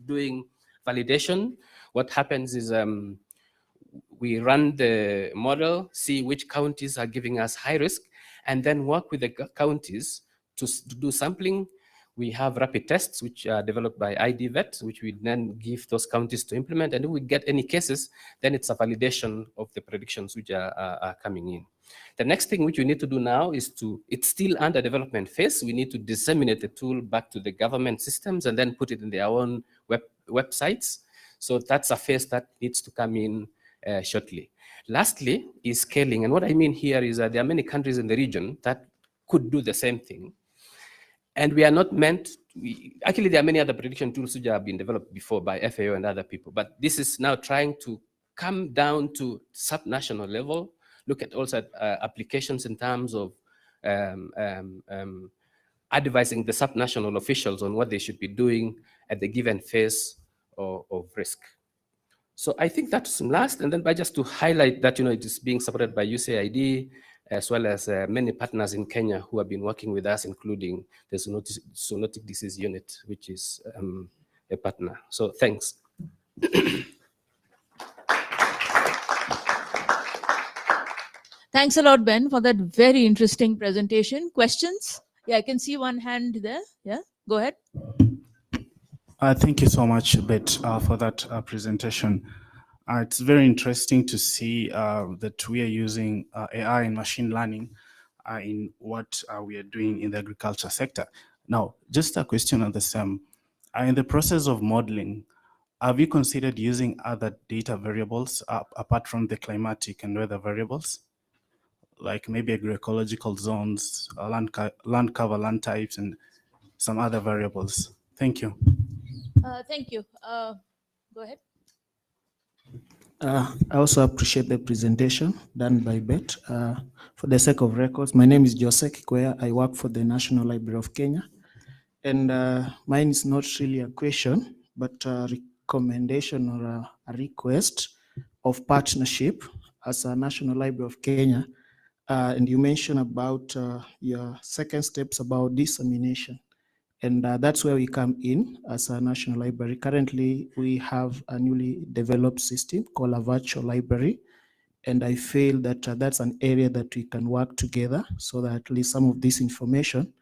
doing validation. What happens is we run the model, see which counties are giving us high risk, and then work with the counties to do sampling. We have rapid tests, which are developed by IDVET, which we then give those counties to implement. And if we get any cases, then it's a validation of the predictions which are coming in. The next thing which we need to do now is it's still under development phase. We need to disseminate the tool back to the government systems and then put it in their own websites. So that's a phase that needs to come in shortly. Lastly is scaling. And what I mean here is that there are many countries in the region that could do the same thing. And we are not meant, actually there are many other prediction tools which have been developed before by FAO and other people, but this is now trying to come down to subnational level, look at also applications in terms of advising the subnational officials on what they should be doing at the given phase of risk. So I think that's last, and then by just to highlight that, it is being supported by USAID, as well as many partners in Kenya who have been working with us, including the Zoonotic Disease Unit, which is a partner. So thanks. Thanks a lot, Ben, for that very interesting presentation. Questions? Yeah, I can see one hand there. Yeah, go ahead. Thank you so much, Bett, for that presentation. It's very interesting to see that we are using AI and machine learning in what we are doing in the agriculture sector. Now, just a question on the same. In the process of modeling, have you considered using other data variables apart from the climatic and weather variables? Like maybe agroecological zones, land cover, land types, and some other variables? Thank you. Thank you. Go ahead. I also appreciate the presentation done by Bett. For the sake of records, my name is Jose Kikwea. I work for the National Library of Kenya. And mine is not really a question, but a recommendation or a request of partnership as a National Library of Kenya. And you mentioned about your second steps about dissemination. And that's where we come in as a National Library. Currently, we have a newly developed system called a virtual library. And I feel that that's an area that we can work together so that at least some of this information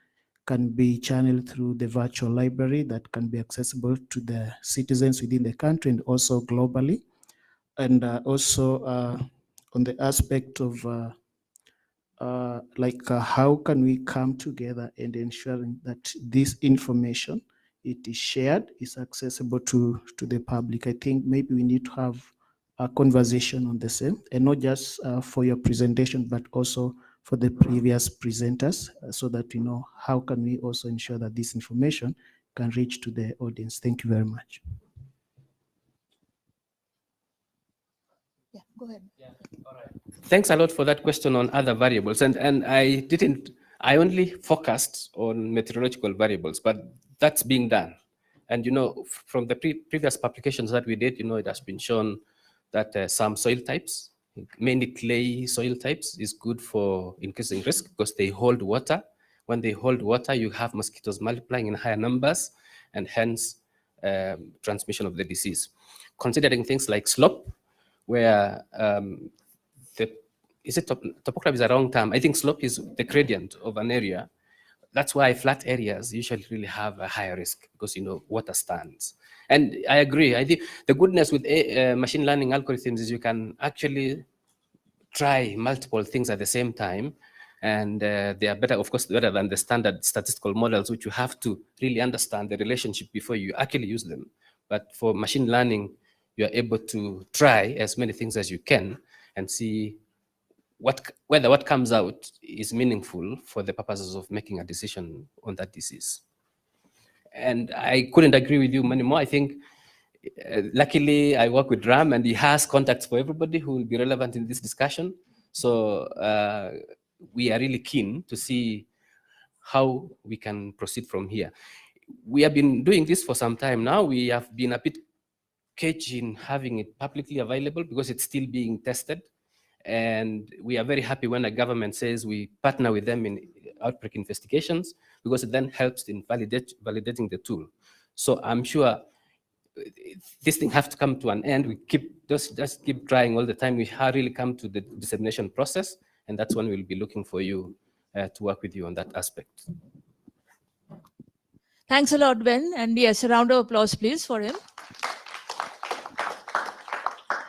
can be channeled through the virtual library that can be accessible to the citizens within the country and also globally. And also on the aspect of how can we come together and ensuring that this information, it is shared, is accessible to the public. I think maybe we need to have a conversation on the same, and not just for your presentation, but also for the previous presenters, so that we know how can we also ensure that this information can reach to the audience. Thank you very much. Yeah, go ahead. Thanks a lot for that question on other variables. And I only focused on meteorological variables, but that's being done. And, you know, from the previous publications that we did, you know, it has been shown that some soil types, mainly clay soil types, is good for increasing risk because they hold water. When they hold water, you have mosquitoes multiplying in higher numbers and hence transmission of the disease. Considering things like slope, where topography is a wrong term. I think slope is the gradient of an area. That's why flat areas usually really have a higher risk because, you know, water stands. And I agree. I think the goodness with machine learning algorithms is you can actually try multiple things at the same time. And they are better, of course, better than the standard statistical models, which you have to really understand the relationship before you actually use them. But for machine learning, you are able to try as many things as you can and see whether what comes out is meaningful for the purposes of making a decision on that disease. And I couldn't agree with you anymore. I think, luckily, I work with Ram, and he has contacts for everybody who will be relevant in this discussion. So we are really keen to see how we can proceed from here. We have been doing this for some time now. We have been a bit cagey in having it publicly available because it's still being tested. And we are very happy when a government says we partner with them in outbreak investigations because it then helps in validating the tool. So I'm sure this thing has to come to an end. We just keep trying all the time. We have really come to the dissemination process, and that's when we'll be looking for you to work with you on that aspect. Thanks a lot, Ben. And yes, a round of applause, please, for him.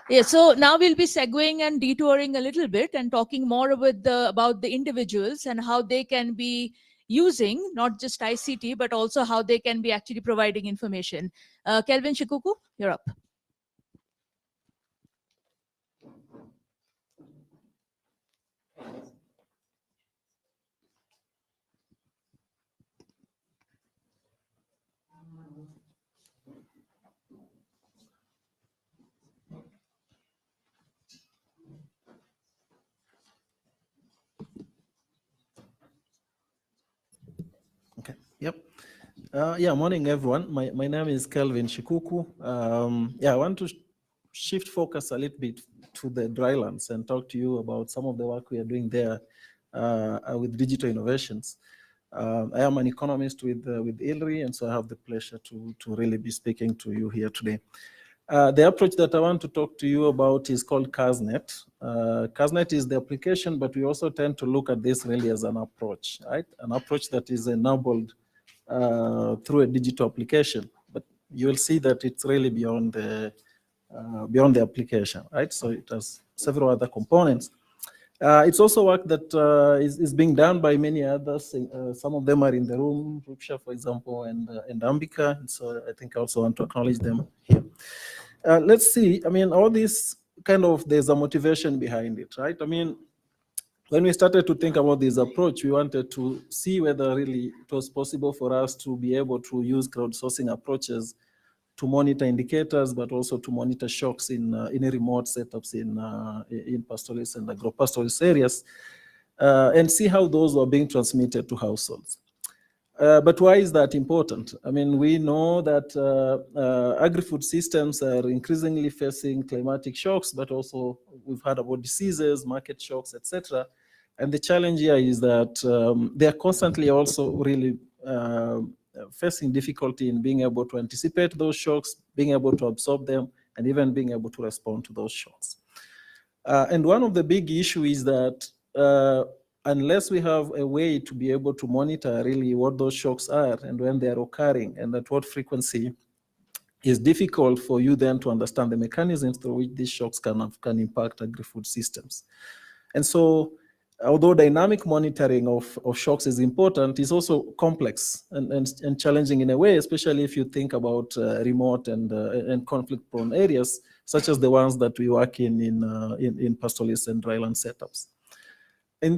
Yeah, so now we'll be segueing and detouring a little bit and talking more about the individuals and how they can be using not just ICT, but also how they can be actually providing information. Kelvin, Shikuku, you're up. Okay. Yep. Yeah, morning, everyone. My name is Kelvin Shikuku. Yeah, I want to shift focus a little bit to the drylands and talk to you about some of the work we are doing there with digital innovations. I am an economist with ILRI, and so I have the pleasure to really be speaking to you here today. The approach that I want to talk to you about is called CASNet. CASNet is the application, but we also tend to look at this really as an approach, right? An approach that is enabled through a digital application, but you will see that it's really beyond the application, right? So it has several other components. It's also work that is being done by many others. Some of them are in the room, Rupsha, for example, and Ambica. And so I think I also want to acknowledge them here. Let's see, I mean, all this kind of, there's a motivation behind it, right? I mean, when we started to think about this approach, we wanted to see whether really it was possible for us to be able to use crowdsourcing approaches to monitor indicators, but also to monitor shocks in remote setups in pastoralist and agro-pastoralist areas, and see how those were being transmitted to households. But why is that important? I mean, we know that agri-food systems are increasingly facing climatic shocks, but also we've heard about diseases, market shocks, etc. And the challenge here is that they are constantly also really facing difficulty in being able to anticipate those shocks, being able to absorb them, and even being able to respond to those shocks. And one of the big issues is that unless we have a way to be able to monitor really what those shocks are and when they are occurring and at what frequency, it's difficult for you then to understand the mechanisms through which these shocks can impact agri-food systems. And so, although dynamic monitoring of shocks is important, it's also complex and challenging in a way, especially if you think about remote and conflict-prone areas, such as the ones that we work in pastoralist and dryland setups. In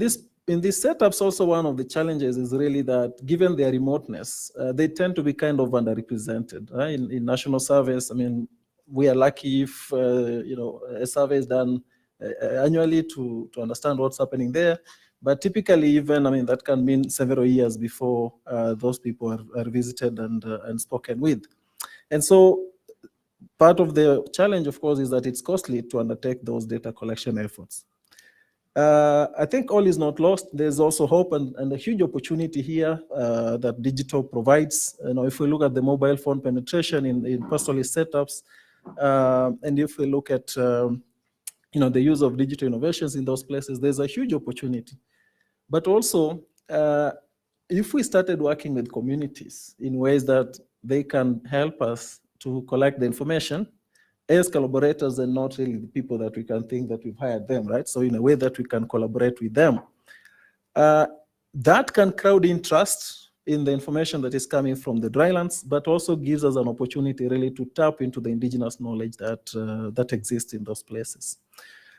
these setups, also one of the challenges is really that given their remoteness, they tend to be kind of underrepresented. Right? In national surveys, I mean, we are lucky if a survey is done annually to understand what's happening there. But typically, even that can mean several years before those people are visited and spoken with. And so, part of the challenge, of course, is that it's costly to undertake those data collection efforts. I think all is not lost. There's also hope and a huge opportunity here that digital provides. If we look at the mobile phone penetration in pastoralist setups, and if we look at the use of digital innovations in those places, there's a huge opportunity. But also, if we started working with communities in ways that they can help us to collect the information as collaborators and not really the people that we can think that we've hired them, right? So in a way that we can collaborate with them. That can crowd in trust in the information that is coming from the drylands, but also gives us an opportunity really to tap into the indigenous knowledge that exists in those places.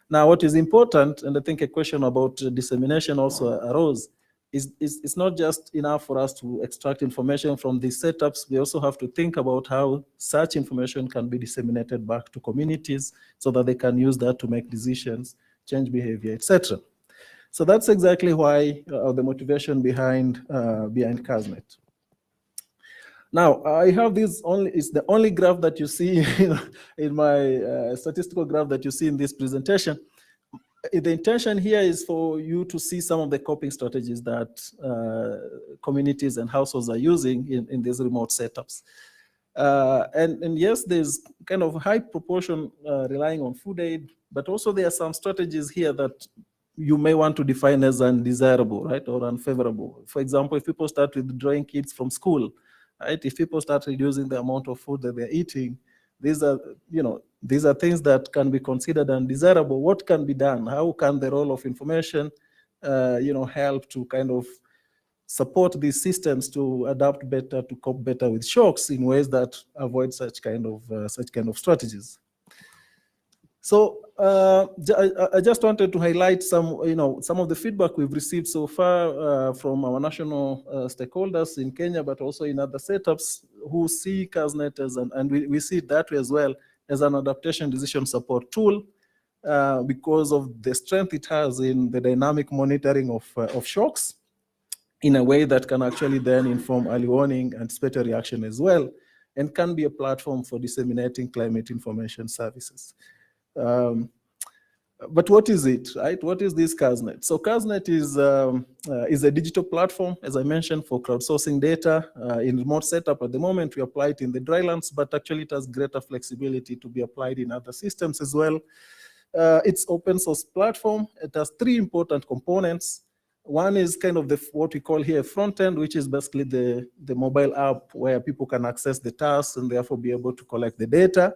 Now, what is important, and I think a question about dissemination also arose, is it's not just enough for us to extract information from these setups. We also have to think about how such information can be disseminated back to communities so that they can use that to make decisions, change behavior, etc. So that's exactly why the motivation behind CASNet. Now, I have this it's the only graph that you see in my statistical graph that you see in this presentation. The intention here is for you to see some of the coping strategies that communities and households are using in these remote setups. And yes, there's kind of a high proportion relying on food aid, but also there are some strategies here that you may want to define as undesirable, right, or unfavorable. For example, if people start withdrawing kids from school, right, if people start reducing the amount of food that they're eating, these are things that can be considered undesirable. What can be done? How can the role of information, help to kind of support these systems to adapt better, to cope better with shocks in ways that avoid such kind of strategies? So I just wanted to highlight some of the feedback we've received so far from our national stakeholders in Kenya, but also in other setups who see CASNet as and we see it that way as well, as an adaptation decision support tool because of the strength it has in the dynamic monitoring of shocks in a way that can actually then inform early warning and spatial reaction as well, and can be a platform for disseminating climate information services. But what is it, right? What is this CASNet? So CASNet is a digital platform, as I mentioned, for crowdsourcing data in remote setup. At the moment, we apply it in the drylands, but actually it has greater flexibility to be applied in other systems as well. It's open source platform. It has three important components. One is kind of what we call here front end, which is basically the mobile app where people can access the tasks and therefore be able to collect the data.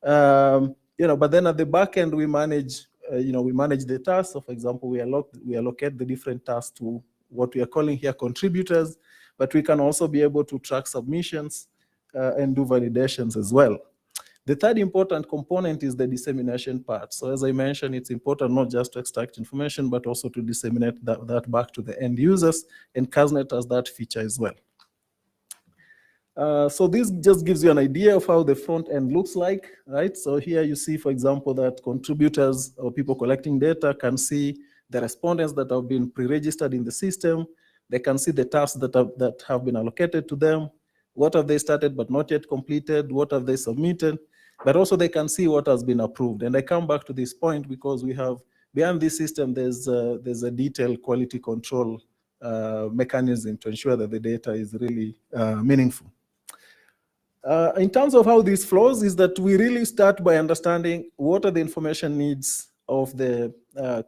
But then at the back end, we manage the tasks. So for example, we allocate the different tasks to what we are calling here contributors, but we can also be able to track submissions and do validations as well. The third important component is the dissemination part. So as I mentioned, it's important not just to extract information, but also to disseminate that back to the end users, and CASNet has that feature as well. So this just gives you an idea of how the front end looks like, right? So here you see, for example, that contributors or people collecting data can see the respondents that have been pre-registered in the system. They can see the tasks that have been allocated to them. What have they started but not yet completed? What have they submitted? But also they can see what has been approved. And I come back to this point because we have, behind this system, there's a detailed quality control mechanism to ensure that the data is really meaningful. In terms of how this flows is that we really start by understanding what are the information needs of the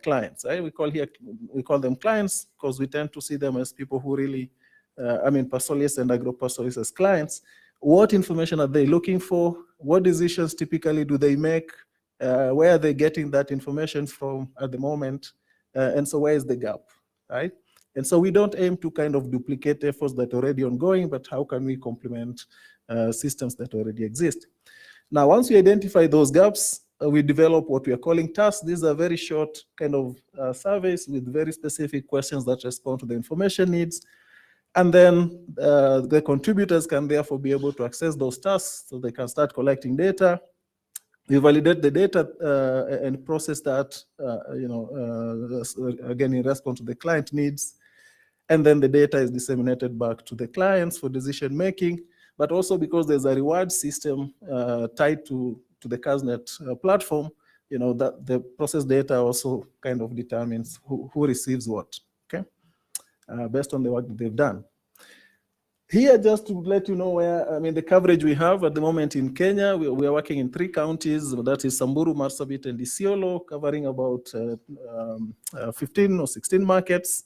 clients. Right? We call them clients because we tend to see them as people who really, pastoralists and agro-pastoralists as clients. What information are they looking for? What decisions typically do they make? Where are they getting that information from at the moment? And so where is the gap, right? And so we don't aim to kind of duplicate efforts that are already ongoing, but how can we complement systems that already exist? Now, once we identify those gaps, we develop what we are calling tasks. These are very short kind of surveys with very specific questions that respond to the information needs. And then the contributors can therefore be able to access those tasks so they can start collecting data. We validate the data and process that, again, in response to the client needs. And then the data is disseminated back to the clients for decision making, but also because there's a reward system tied to the CASNet platform, that the process data also kind of determines who receives what, okay? Based on the work that they've done. Here, just to let you know where, the coverage we have at the moment in Kenya, we are working in 3 counties, that is Samburu, Marsabit, and Isiolo, covering about 15 or 16 markets,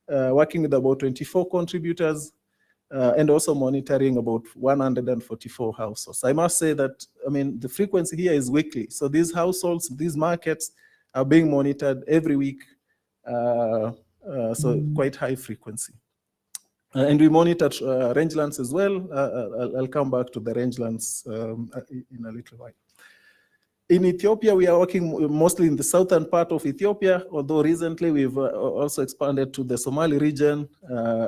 working with about 24 contributors, and also monitoring about 144 households. I must say that, the frequency here is weekly. So these households, these markets are being monitored every week, so quite high frequency. And we monitor rangelands as well. I'll come back to the rangelands in a little while. In Ethiopia, we are working mostly in the southern part of Ethiopia, although recently we've also expanded to the Somali region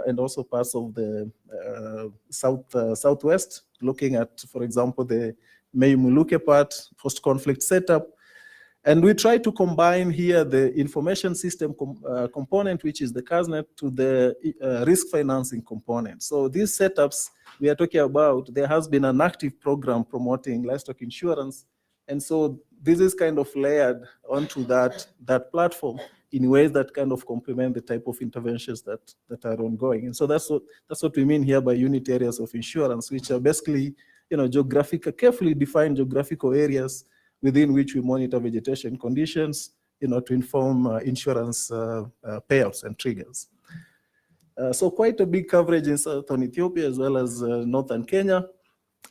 and also parts of the southwest, looking at, for example, the Meimuluke part, post-conflict setup. And we try to combine here the information system component, which is the CASNet, to the risk financing component. So these setups we are talking about, there has been an active program promoting livestock insurance. And so this is kind of layered onto that platform in ways that kind of complement the type of interventions that are ongoing. And so that's what we mean here by unit areas of insurance, which are basically, carefully defined geographical areas within which we monitor vegetation conditions, to inform insurance payouts and triggers. So quite a big coverage in southern Ethiopia as well as northern Kenya.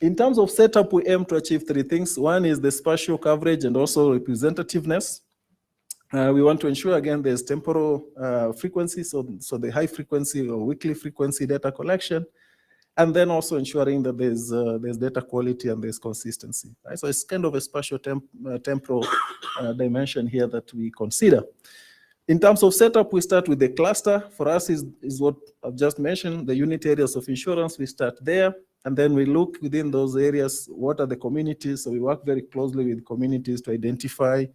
In terms of setup, we aim to achieve 3 things. One is the spatial coverage and also representativeness. We want to ensure, again, there's temporal frequency, so the high frequency or weekly frequency data collection, and then also ensuring that there's data quality and there's consistency. Right? So it's kind of a spatial temporal dimension here that we consider. In terms of setup, we start with the cluster. For us is what I've just mentioned, the unit areas of insurance. We start there, and then we look within those areas, what are the communities? So we work very closely with communities to identify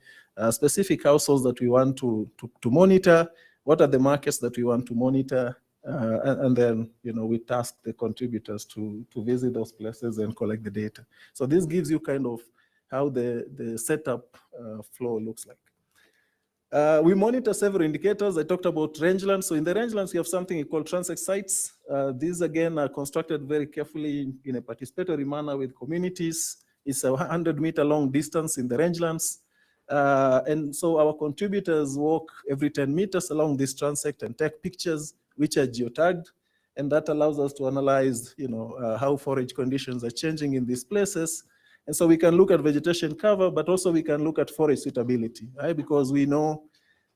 specific households that we want to monitor, what are the markets that we want to monitor, and then we task the contributors to visit those places and collect the data. So this gives you kind of how the setup flow looks like. We monitor several indicators. I talked about rangelands. So in the rangelands, we have something called transect sites. These again are constructed very carefully in a participatory manner with communities. It's a 100-meter long distance in the rangelands. And so our contributors walk every 10 meters along this transect and take pictures which are geotagged. And that allows us to analyze, how forage conditions are changing in these places. And so we can look at vegetation cover, but also we can look at forage suitability, right? Because we know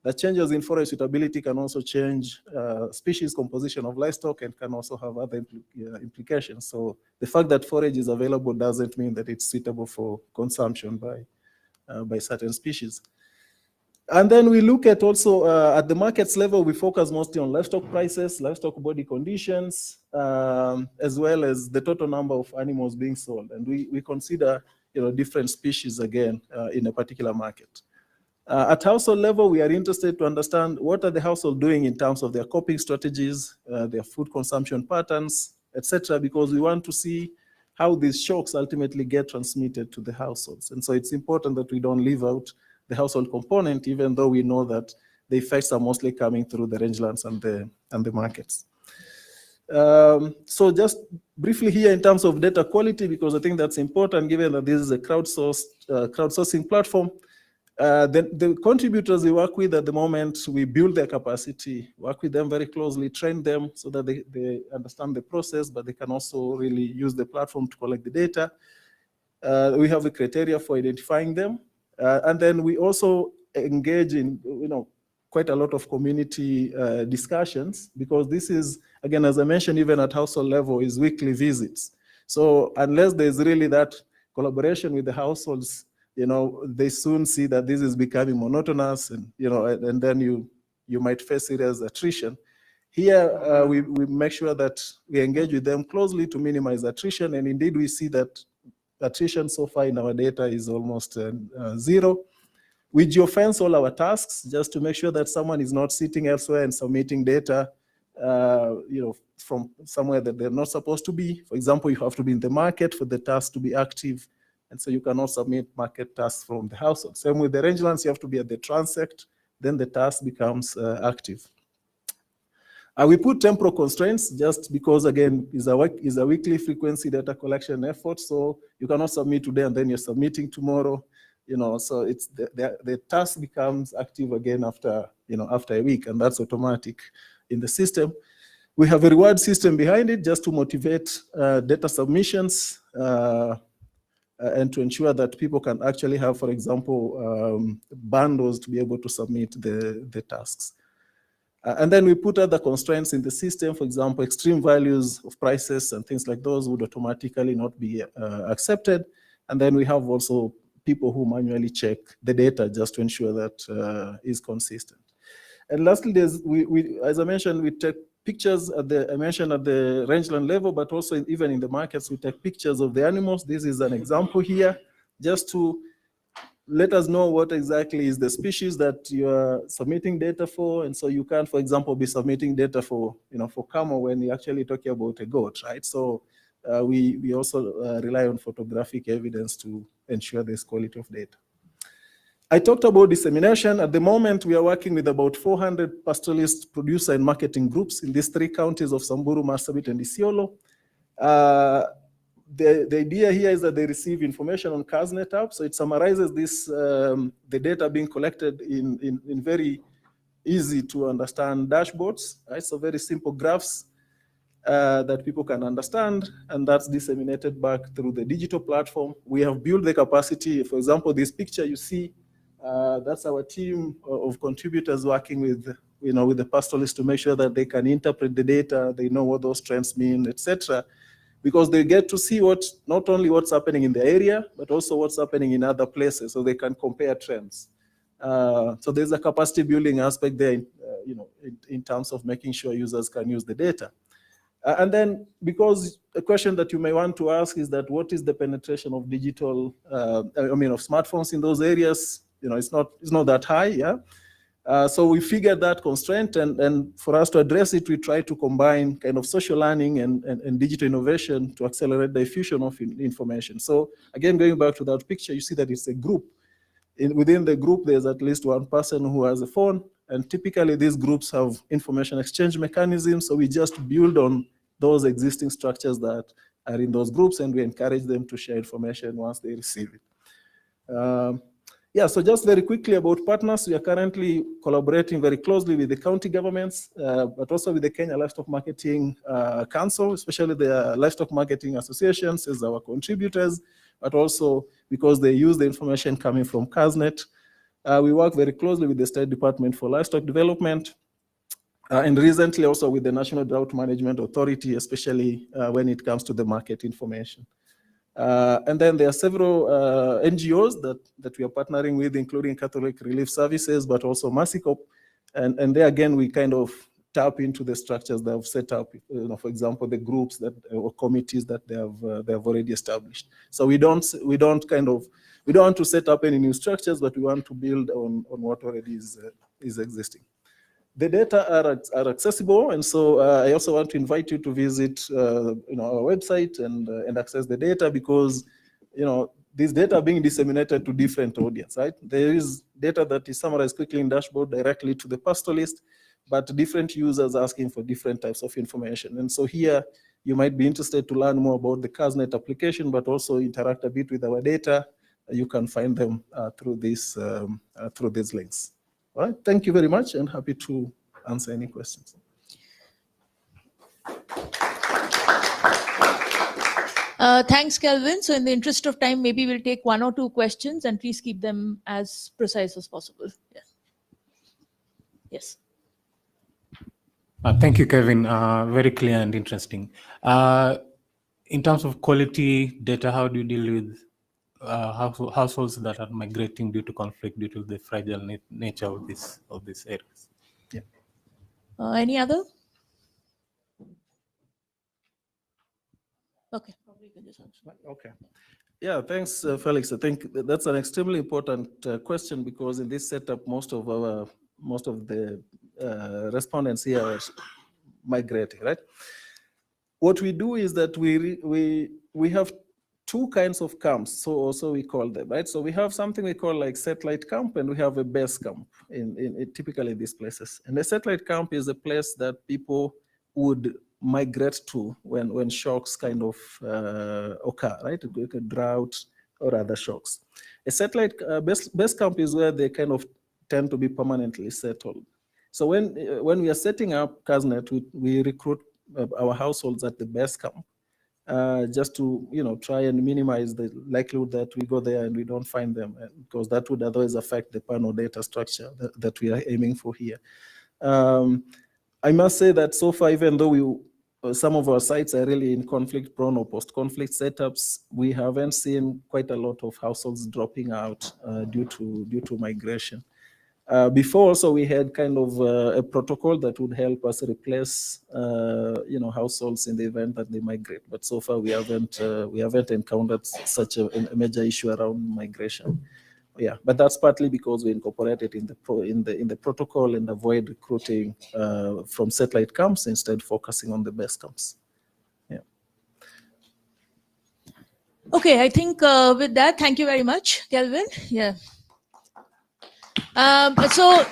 that changes in forage suitability can also change species composition of livestock and can also have other implications. So the fact that forage is available doesn't mean that it's suitable for consumption by certain species. And then we look at also at the markets level, we focus mostly on livestock prices, livestock body conditions, as well as the total number of animals being sold. And we consider different species again in a particular market. At household level, we are interested to understand what are the household doing in terms of their coping strategies, their food consumption patterns, etc., because we want to see how these shocks ultimately get transmitted to the households. And so it's important that we don't leave out the household component, even though we know that the effects are mostly coming through the rangelands and the markets. So just briefly here in terms of data quality, because I think that's important given that this is a crowdsourcing platform. The contributors we work with at the moment, we build their capacity, work with them very closely, train them so that they understand the process, but they can also really use the platform to collect the data. We have the criteria for identifying them. And then we also engage in, quite a lot of community discussions, because this is, again, as I mentioned, even at household level, is weekly visits. So unless there's really that collaboration with the households, they soon see that this is becoming monotonous, and and then you might face serious attrition. Here, we make sure that we engage with them closely to minimize attrition, and indeed we see that attrition so far in our data is almost zero. We geofence all our tasks just to make sure that someone is not sitting elsewhere and submitting data, from somewhere that they're not supposed to be. For example, you have to be in the market for the task to be active, and so you cannot submit market tasks from the household. Same with the rangelands, you have to be at the transect, then the task becomes active. We put temporal constraints just because, again, is a weekly frequency data collection effort, so you cannot submit today and then you're submitting tomorrow. So it's the task becomes active again after a week, and that's automatic in the system. We have a reward system behind it just to motivate data submissions and to ensure that people can actually have, for example, bundles to be able to submit the tasks. And then we put other constraints in the system. For example, extreme values of prices and things like those would automatically not be accepted. And then we have also people who manually check the data just to ensure that is consistent. And lastly, as I mentioned, we take pictures at the rangeland level, but also even in the markets, we take pictures of the animals. This is an example here, just to let us know what exactly is the species that you are submitting data for. And so you can't, for example, be submitting data for camel when you're actually talking about a goat, right? So we also rely on photographic evidence to ensure this quality of data. I talked about dissemination. At the moment, we are working with about 400 pastoralist producer and marketing groups in these 3 counties of Samburu, Marsabit, and Isiolo. The idea here is that they receive information on CASNet app, so it summarizes this, the data being collected in very easy to understand dashboards, right? So very simple graphs that people can understand, and that's disseminated back through the digital platform. We have built the capacity. For example, this picture you see, that's our team of contributors working with the pastoralists to make sure that they can interpret the data, they know what those trends mean, etc. Because they get to see not only what's happening in the area, but also what's happening in other places, so they can compare trends. So there's a capacity building aspect there, in terms of making sure users can use the data. And then, because a question that you may want to ask is that what is the penetration of digital, of smartphones in those areas? It's not that high, yeah. So we figured that constraint, and for us to address it, we try to combine kind of social learning and digital innovation to accelerate the diffusion of information. So again, going back to that picture, you see that it's a group. Within the group, there's at least one person who has a phone, and typically these groups have information exchange mechanisms, so we just build on those existing structures that are in those groups, and we encourage them to share information once they receive it. Yeah, so just very quickly about partners, we are currently collaborating very closely with the county governments, but also with the Kenya Livestock Marketing Council, especially the livestock marketing associations as our contributors, but also because they use the information coming from CASNet. We work very closely with the State Department for Livestock Development, and recently also with the National Drought Management Authority, especially when it comes to the market information. And then there are several NGOs that we are partnering with, including Catholic Relief Services, but also Mercy Corps. And there again, we kind of tap into the structures that have set up, for example, the groups that or committees that they have already established. So we don't want to set up any new structures, but we want to build on what already is existing. The data are accessible, and so I also want to invite you to visit our website and access the data, because this data are being disseminated to different audience, right? There is data that is summarized quickly in dashboard directly to the pastoralist, but different users asking for different types of information. And so here you might be interested to learn more about the CASNet application, but also interact a bit with our data you can find them through these links. All right, thank you very much, and happy to answer any questions. Thanks, Kelvin. So in the interest of time, maybe we'll take 1 or 2 questions and please keep them as precise as possible. Yeah. Yes. Thank you, Kevin. Very clear and interesting. In terms of quality data, how do you deal with households that are migrating due to conflict, due to the fragile nature of these areas? Yeah. Any other? Okay. Probably you can just answer. Okay. Yeah, thanks, Felix. I think that's an extremely important question, because in this setup, most of the respondents here are migrating, right? What we do is that we have 2 kinds of camps, so we call them, right? So we have something we call like satellite camp, and we have a base camp in typically these places. And the satellite camp is a place that people would migrate to when shocks kind of occur, right? Like a drought or other shocks. A satellite base camp is where they kind of tend to be permanently settled. So when we are setting up CASNet, we recruit our households at the base camp, just to try and minimize the likelihood that we go there and we don't find them, because that would otherwise affect the panel data structure that we are aiming for here. I must say that so far, even though some of our sites are really in conflict-prone or post-conflict setups, we haven't seen quite a lot of households dropping out due to migration. Before, also, we had kind of a protocol that would help us replace, households in the event that they migrate. But so far, we haven't encountered such a major issue around migration. Yeah, but that's partly because we incorporate it in the protocol and avoid recruiting from satellite camps, instead focusing on the base camps. Yeah. Okay, I think with that, thank you very much, Kelvin. Yeah. So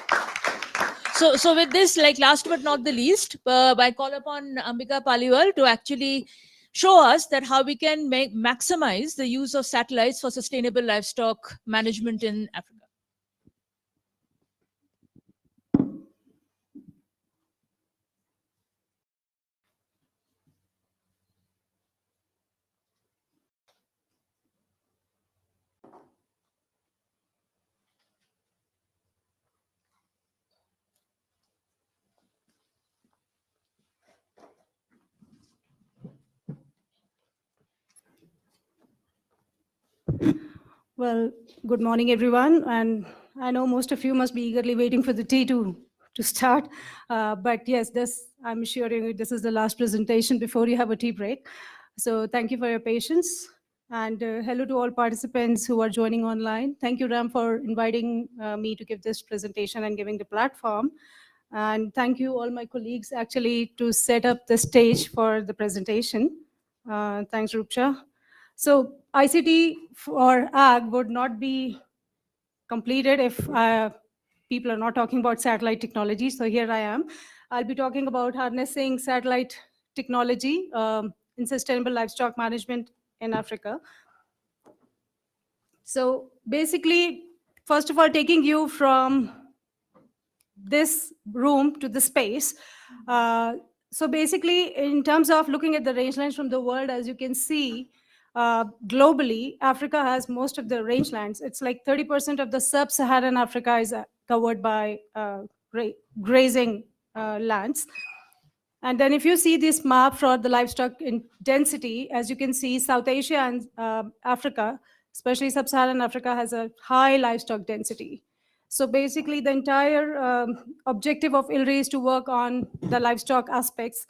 with this, like last but not the least, I call upon Ambica Paliwal to actually show us that how we can maximize the use of satellites for sustainable livestock management in Africa. Well, good morning, everyone. And I know most of you must be eagerly waiting for the tea to start. But yes, I'm assuring you this is the last presentation before you have a tea break. So thank you for your patience. And hello to all participants who are joining online. Thank you, Ram, for inviting me to give this presentation and giving the platform. And thank you, all my colleagues, actually, to set up the stage for the presentation. Thanks, Rupcha. So ICTforAg would not be completed if people are not talking about satellite technology. So here I am. I'll be talking about harnessing satellite technology in sustainable livestock management in Africa. So basically, first of all, taking you from this room to the space. So basically, in terms of looking at the rangelands from the world, as you can see, globally, Africa has most of the rangelands. It's like 30% of the sub-Saharan Africa is covered by grazing lands. And then if you see this map for the livestock in density, as you can see, South Asia and Africa, especially sub-Saharan Africa, has a high livestock density. So basically, the entire objective of ILRI is to work on the livestock aspects.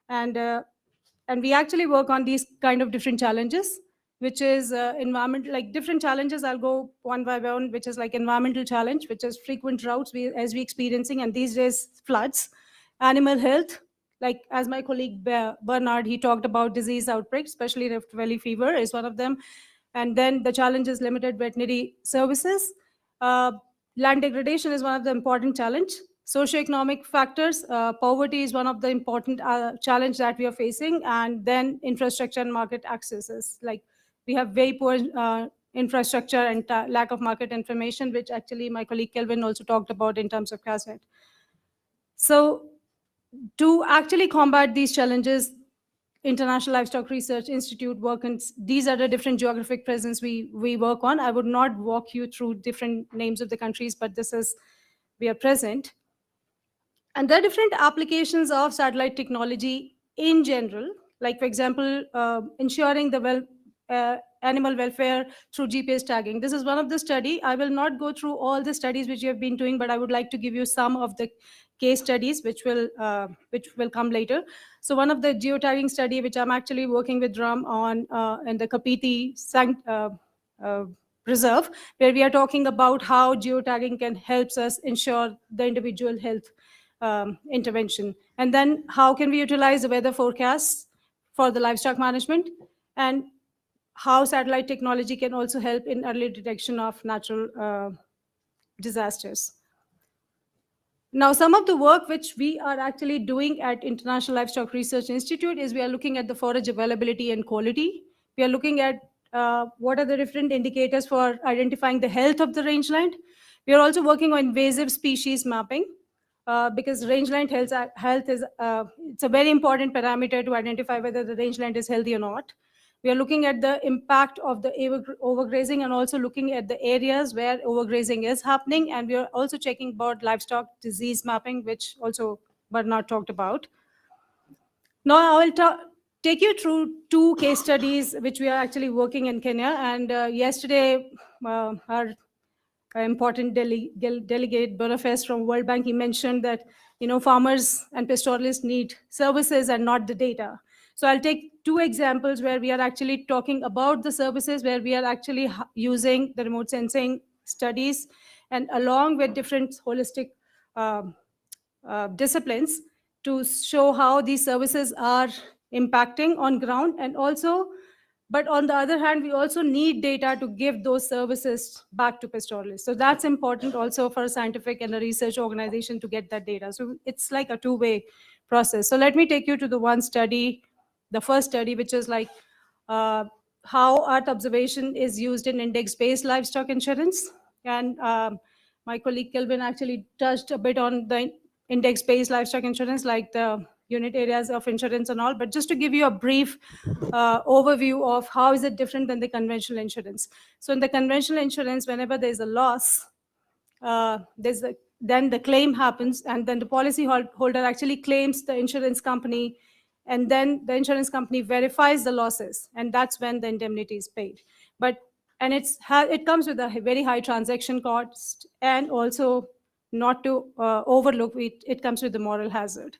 And we actually work on these kind of different challenges, which is environment, like different challenges. I'll go one by one, which is like environmental challenge, which is frequent droughts as we experiencing, and these days floods. Animal health, like as my colleague Bernard, he talked about disease outbreaks, especially Rift Valley fever is one of them. And then the challenge is limited veterinary services. Land degradation is one of the important challenge. Socioeconomic factors, poverty is one of the important challenge that we are facing, and then infrastructure and market accesses. Like we have very poor infrastructure and lack of market information, which actually my colleague Kelvin also talked about in terms of CASNet. So to actually combat these challenges, International Livestock Research Institute work, and these are the different geographic presence we work on. I would not walk you through different names of the countries, but this is, we are present. And there are different applications of satellite technology in general, like for example, ensuring the animal welfare through GPS tagging. This is one of the study. I will not go through all the studies which you have been doing, but I would like to give you some of the case studies which will come later. So one of the geotagging study which I'm actually working with Ram on in the Kapiti Reserve, where we are talking about how geotagging can help us ensure the individual health intervention. And then how can we utilize the weather forecasts for the livestock management, and how satellite technology can also help in early detection of natural disasters. Now, some of the work which we are actually doing at International Livestock Research Institute is we are looking at the forage availability and quality. We are looking at what are the different indicators for identifying the health of the rangeland. We are also working on invasive species mapping because rangeland health is it's a very important parameter to identify whether the rangeland is healthy or not. We are looking at the impact of the overgrazing and also looking at the areas where overgrazing is happening. And we are also checking about livestock disease mapping, which also Bernard talked about. Now I will take you through two case studies which we are actually working in Kenya. And yesterday, our important delegate Boniface from World Bank, he mentioned that farmers and pastoralists need services and not the data. So I'll take two examples where we are actually talking about the services, where we are actually using the remote sensing studies and along with different holistic disciplines to show how these services are impacting on ground. And also, but on the other hand, we also need data to give those services back to pastoralists. So that's important also for a scientific and a research organization to get that data. So it's like a two-way process. So let me take you to the one study, the first study, which is like how Earth observation is used in index-based livestock insurance. And my colleague Kelvin actually touched a bit on the index-based livestock insurance, like the unit areas of insurance and all. But just to give you a brief overview of how is it different than the conventional insurance. So in the conventional insurance, whenever there's a loss, then the claim happens, and then the policy holder actually claims the insurance company, and then the insurance company verifies the losses, and that's when the indemnity is paid. And it comes with a very high transaction cost, and also not to overlook, it comes with the moral hazard.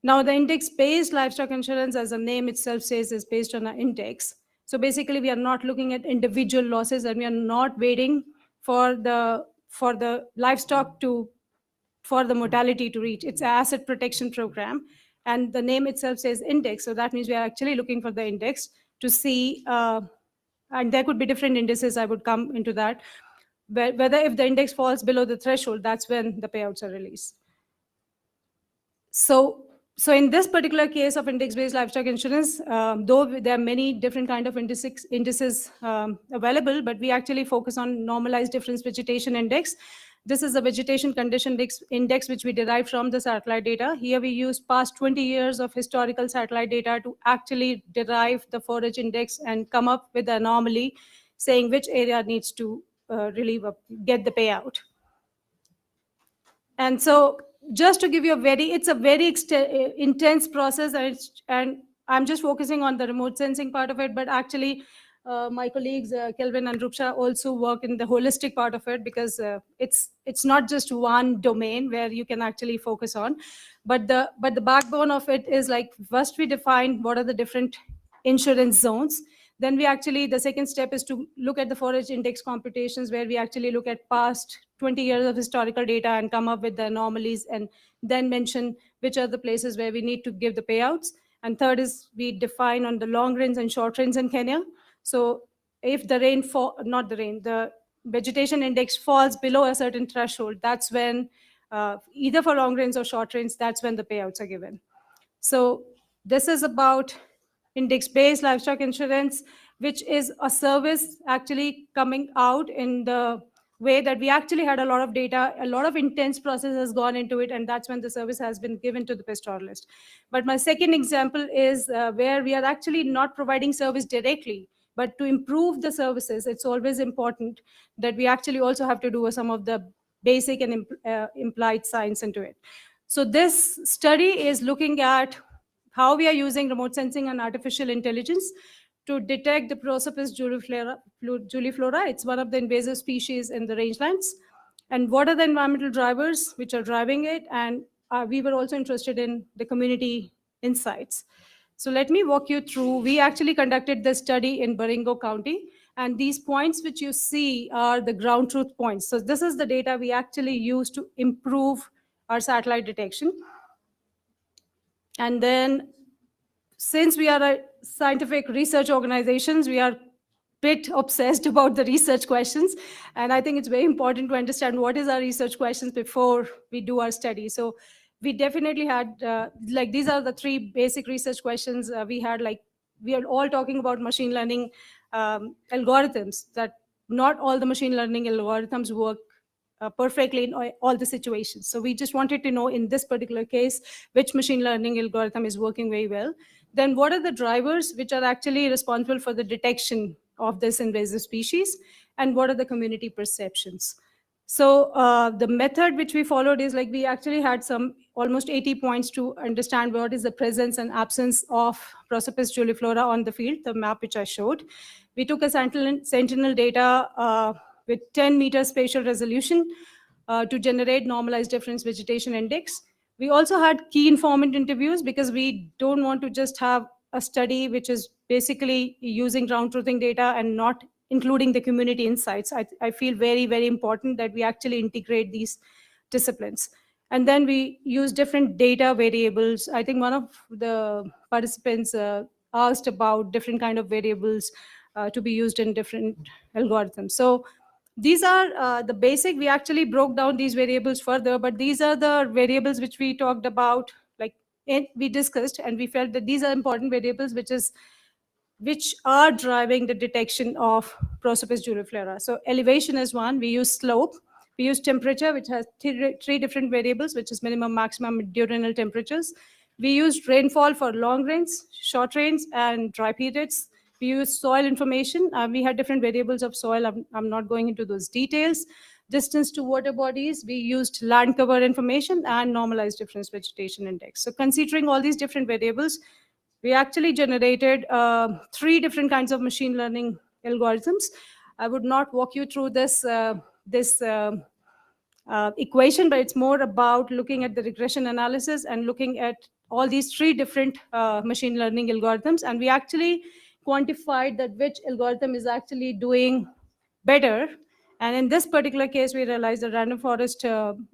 Now, the index-based livestock insurance, as the name itself says, is based on an index. So basically, we are not looking at individual losses, and we are not waiting for the livestock for the mortality to reach. It's an asset protection program, and the name itself says index. So that means we are actually looking for the index to see, and there could be different indices. I would come into that. Whether if the index falls below the threshold, that's when the payouts are released. So in this particular case of index-based livestock insurance, though there are many different kind of indices available, but we actually focus on normalized difference vegetation index. This is a vegetation condition index which we derive from the satellite data. Here we use past 20 years of historical satellite data to actually derive the forage index and come up with the anomaly saying which area needs to get the payout. And so just to give you it's a very intense process, and I'm just focusing on the remote sensing part of it, but actually my colleagues Kelvin and Rupsha also work in the holistic part of it, because it's not just one domain where you can actually focus on, but the backbone of it is like, first we define what are the different insurance zones. Then the second step is to look at the forage index computations, where we actually look at past 20 years of historical data and come up with the anomalies, and then mention which are the places where we need to give the payouts. And third is we define on the long rains and short rains in Kenya. So if the vegetation index falls below a certain threshold, that's when either for long rains or short rains, that's when the payouts are given. So this is about index-based livestock insurance. which is a service actually coming out in the way that we actually had a lot of data, a lot of intense process has gone into it, and that's when the service has been given to the pastoralist. But my second example is where we are actually not providing service directly, but to improve the services, it's always important that we actually also have to do some of the basic and implied science into it. So this study is looking at how we are using remote sensing and artificial intelligence to detect the Prosopis juliflora. It's one of the invasive species in the rangelands. And what are the environmental drivers which are driving it? And we were also interested in the community insights. So let me walk you through. We actually conducted this study in Baringo County. And these points which you see are the ground truth points. So this is the data we actually use to improve our satellite detection. And then since we are a scientific research organizations, we are bit obsessed about the research questions. And I think it's very important to understand what is our research questions before we do our study. So we definitely had, like, these are the three basic research questions we had. Like, we are all talking about machine learning algorithms, that not all the machine learning algorithms work perfectly in all the situations. So we just wanted to know in this particular case, which machine learning algorithm is working very well. Then what are the drivers which are actually responsible for the detection of this invasive species, and what are the community perceptions? So the method which we followed is, like, we actually had some almost 80 points to understand what is the presence and absence of Prosopis juliflora on the field, the map which I showed. We took a sentinel data with 10 meter spatial resolution to generate normalized difference vegetation index. We also had key informant interviews because we don't want to just have a study which is basically using ground truthing data and not including the community insights. I feel very, very important that we actually integrate these disciplines. And then we use different data variables. I think one of the participants asked about different kind of variables to be used in different algorithms. So these are the basic. We actually broke down these variables further, but these are the variables which we talked about, like we discussed, and we felt that these are important variables which are driving the detection of Prosopis juliflora. So elevation is one. We use slope. We use temperature, which has three different variables, which is minimum, maximum, diurnal temperatures. We used rainfall for long rains, short rains, and dry periods. We use soil information. We had different variables of soil. I'm not going into those details. Distance to water bodies. We used land cover information and normalized difference vegetation index. So considering all these different variables, we actually generated 3 different kinds of machine learning algorithms. I would not walk you through this equation, but it's more about looking at the regression analysis and looking at all these 3 different machine learning algorithms. And we actually quantified that which algorithm is actually doing better. And in this particular case, we realized that random forest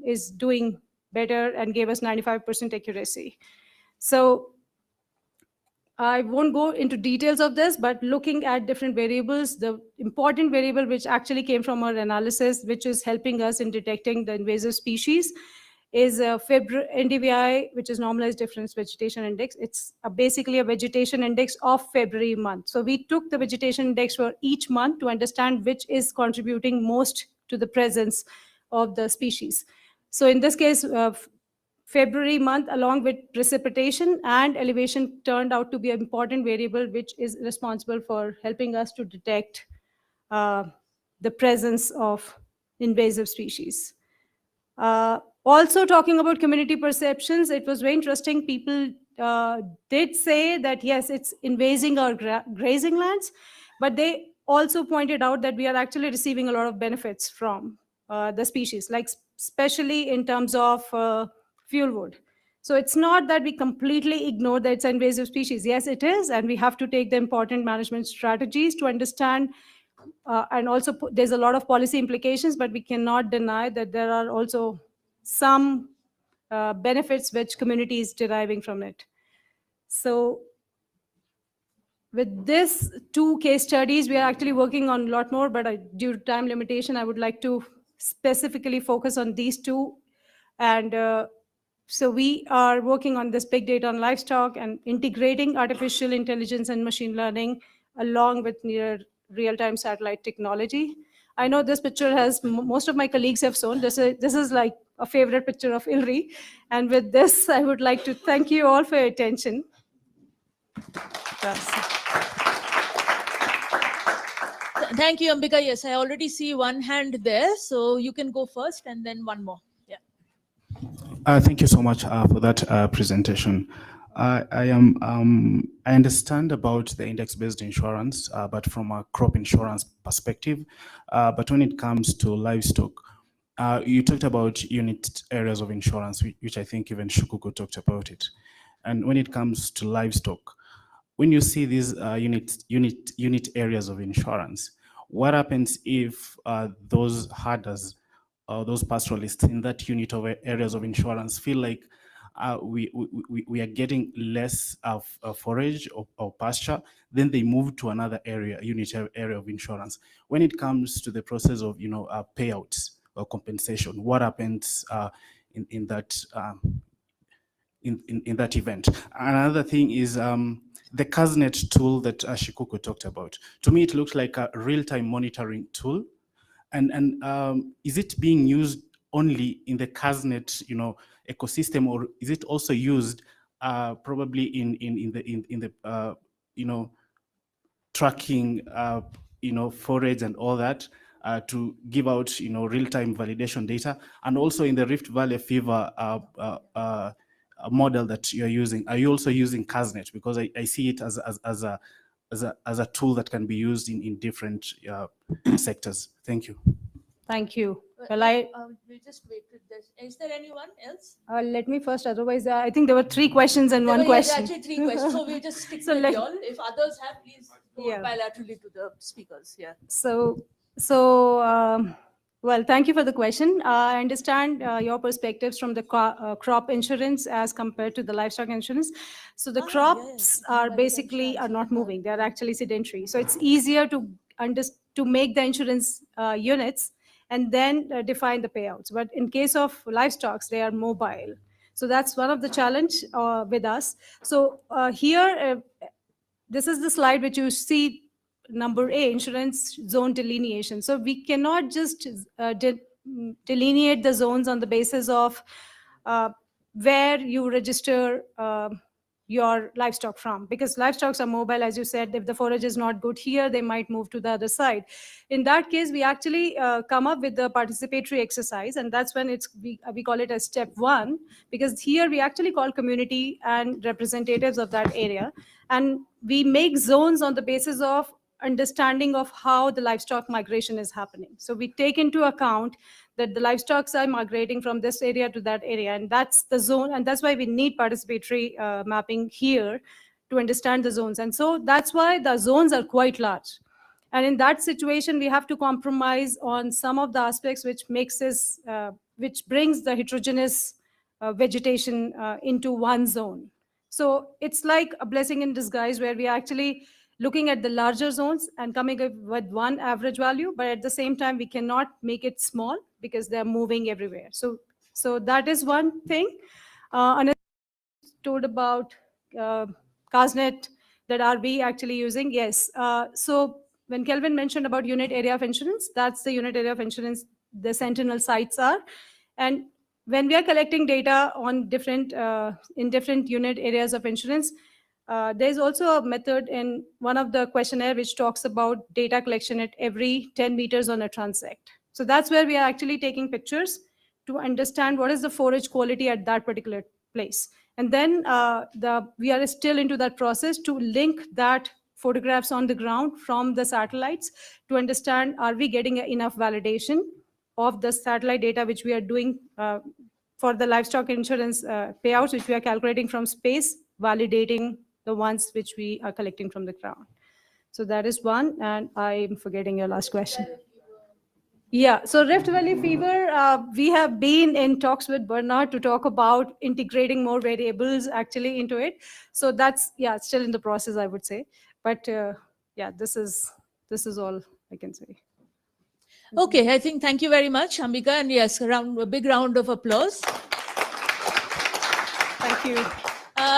is doing better and gave us 95% accuracy. So I won't go into details of this, but looking at different variables, the important variable which actually came from our analysis, which is helping us in detecting the invasive species, is NDVI, which is normalized difference vegetation index. It's basically a vegetation index of February month. So we took the vegetation index for each month to understand which is contributing most to the presence of the species. So in this case, February month, along with precipitation and elevation, turned out to be an important variable which is responsible for helping us to detect the presence of invasive species. Also talking about community perceptions, it was very interesting. People did say that, yes, it's invading our grazing lands, but they also pointed out that we are actually receiving a lot of benefits from the species, like especially in terms of fuel wood. So it's not that we completely ignore that it's an invasive species. Yes, it is, and we have to take the important management strategies to understand. And also there's a lot of policy implications, but we cannot deny that there are also some benefits which community is deriving from it. So with this 2 case studies, we are actually working on a lot more, but due to time limitation, I would like to specifically focus on these 2. And so we are working on this big data on livestock and integrating artificial intelligence and machine learning along with near real-time satellite technology. I know this picture has, most of my colleagues have shown, this is like a favorite picture of ILRI. And with this, I would like to thank you all for your attention. Thank you, Ambica. Yes, I already see one hand there. So you can go first and then one more. Yeah. Thank you so much for that presentation. I understand about the index-based insurance, but from a crop insurance perspective. But when it comes to livestock, you talked about unit areas of insurance, which I think even Shikuku talked about it. And when it comes to livestock, when you see these unit areas of insurance, what happens if those herders or those pastoralists in that unit of areas of insurance feel like we are getting less of forage or pasture, then they move to another unit area of insurance. When it comes to the process of payouts or compensation, what happens in that in that event? Another thing is the CASNet tool that Shikuku talked about. To me, it looks like a real-time monitoring tool. And is it being used only in the CASNet, ecosystem, or is it also used probably in the tracking, forage and all that to give out, real-time validation data, and also in the Rift Valley fever model that you're using? Are you also using CASNet? Because I see it as a tool that can be used in different sectors. Thank you. Thank you. Well, We'll just wait with this. Is there anyone else? let me first, otherwise, I think there were 3 questions and There one were, yes, question. actually 3 questions. So we'll just stick So with let- y'all. If others have, please go Yeah. bilaterally to the speakers. Yeah. Well, thank you for the question. I understand your perspectives from the crop insurance as compared to the livestock insurance. So the crops are basically not moving. They're actually sedentary. So it's easier to make the insurance units and then define the payouts. But in case of livestock, they are mobile. So that's one of the challenge with us. So here, this is the slide which you see, number A, insurance zone delineation. So we cannot just delineate the zones on the basis of where you register your livestock from, because livestock are mobile. As you said, if the forage is not good here, they might move to the other side. In that case, we actually come up with the participatory exercise, and that's when we call it as step 1, because here we actually call community and representatives of that area, and we make zones on the basis of understanding of how the livestock migration is happening. So we take into account that the livestock are migrating from this area to that area, and that's the zone, and that's why we need participatory mapping here to understand the zones. And so that's why the zones are quite large. And in that situation, we have to compromise on some of the aspects which brings the heterogeneous vegetation into one zone. So it's like a blessing in disguise, where we are actually looking at the larger zones and coming up with one average value, but at the same time, we cannot make it small because they're moving everywhere. So that is one thing. Another told about CASNet that are we actually using? Yes. So when Kelvin mentioned about unit area of insurance, that's the unit area of insurance the Sentinel sites are. And when we are collecting data on in different unit areas of insurance, there's also a method in one of the questionnaire which talks about data collection at every 10 meters on a transect. So that's where we are actually taking pictures to understand what is the forage quality at that particular place. And then we are still into that process to link that photographs on the ground from the satellites to understand, are we getting enough validation of the satellite data which we are doing for the livestock insurance payouts, which we are calculating from space, validating the ones which we are collecting from the ground. So that is one, and I'm forgetting your last question. Yeah, so Rift Valley fever, we have been in talks with Bernard to talk about integrating more variables actually into it. So that's, yeah, still in the process, I would say. But yeah, this is all I can say. Okay, I think thank you very much, Ambica. And yes, a big round of applause. Thank you.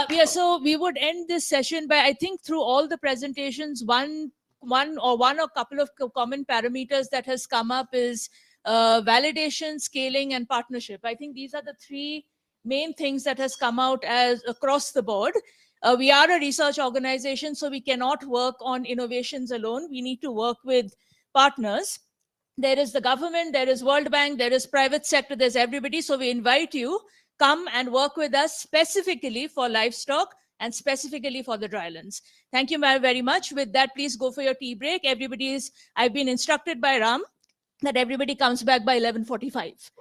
Yeah, so we would end this session by, I think, through all the presentations, one or couple of common parameters that has come up is validation, scaling, and partnership. I think these are the three main things that has come out as across the board. We are a research organization, so we cannot work on innovations alone. We need to work with partners. There is the government, there is World Bank, there is private sector, there's everybody. So we invite you, come and work with us specifically for livestock and specifically for the drylands. Thank you very much. With that, please go for your tea break. I've been instructed by Ram that everybody comes back by 11:45.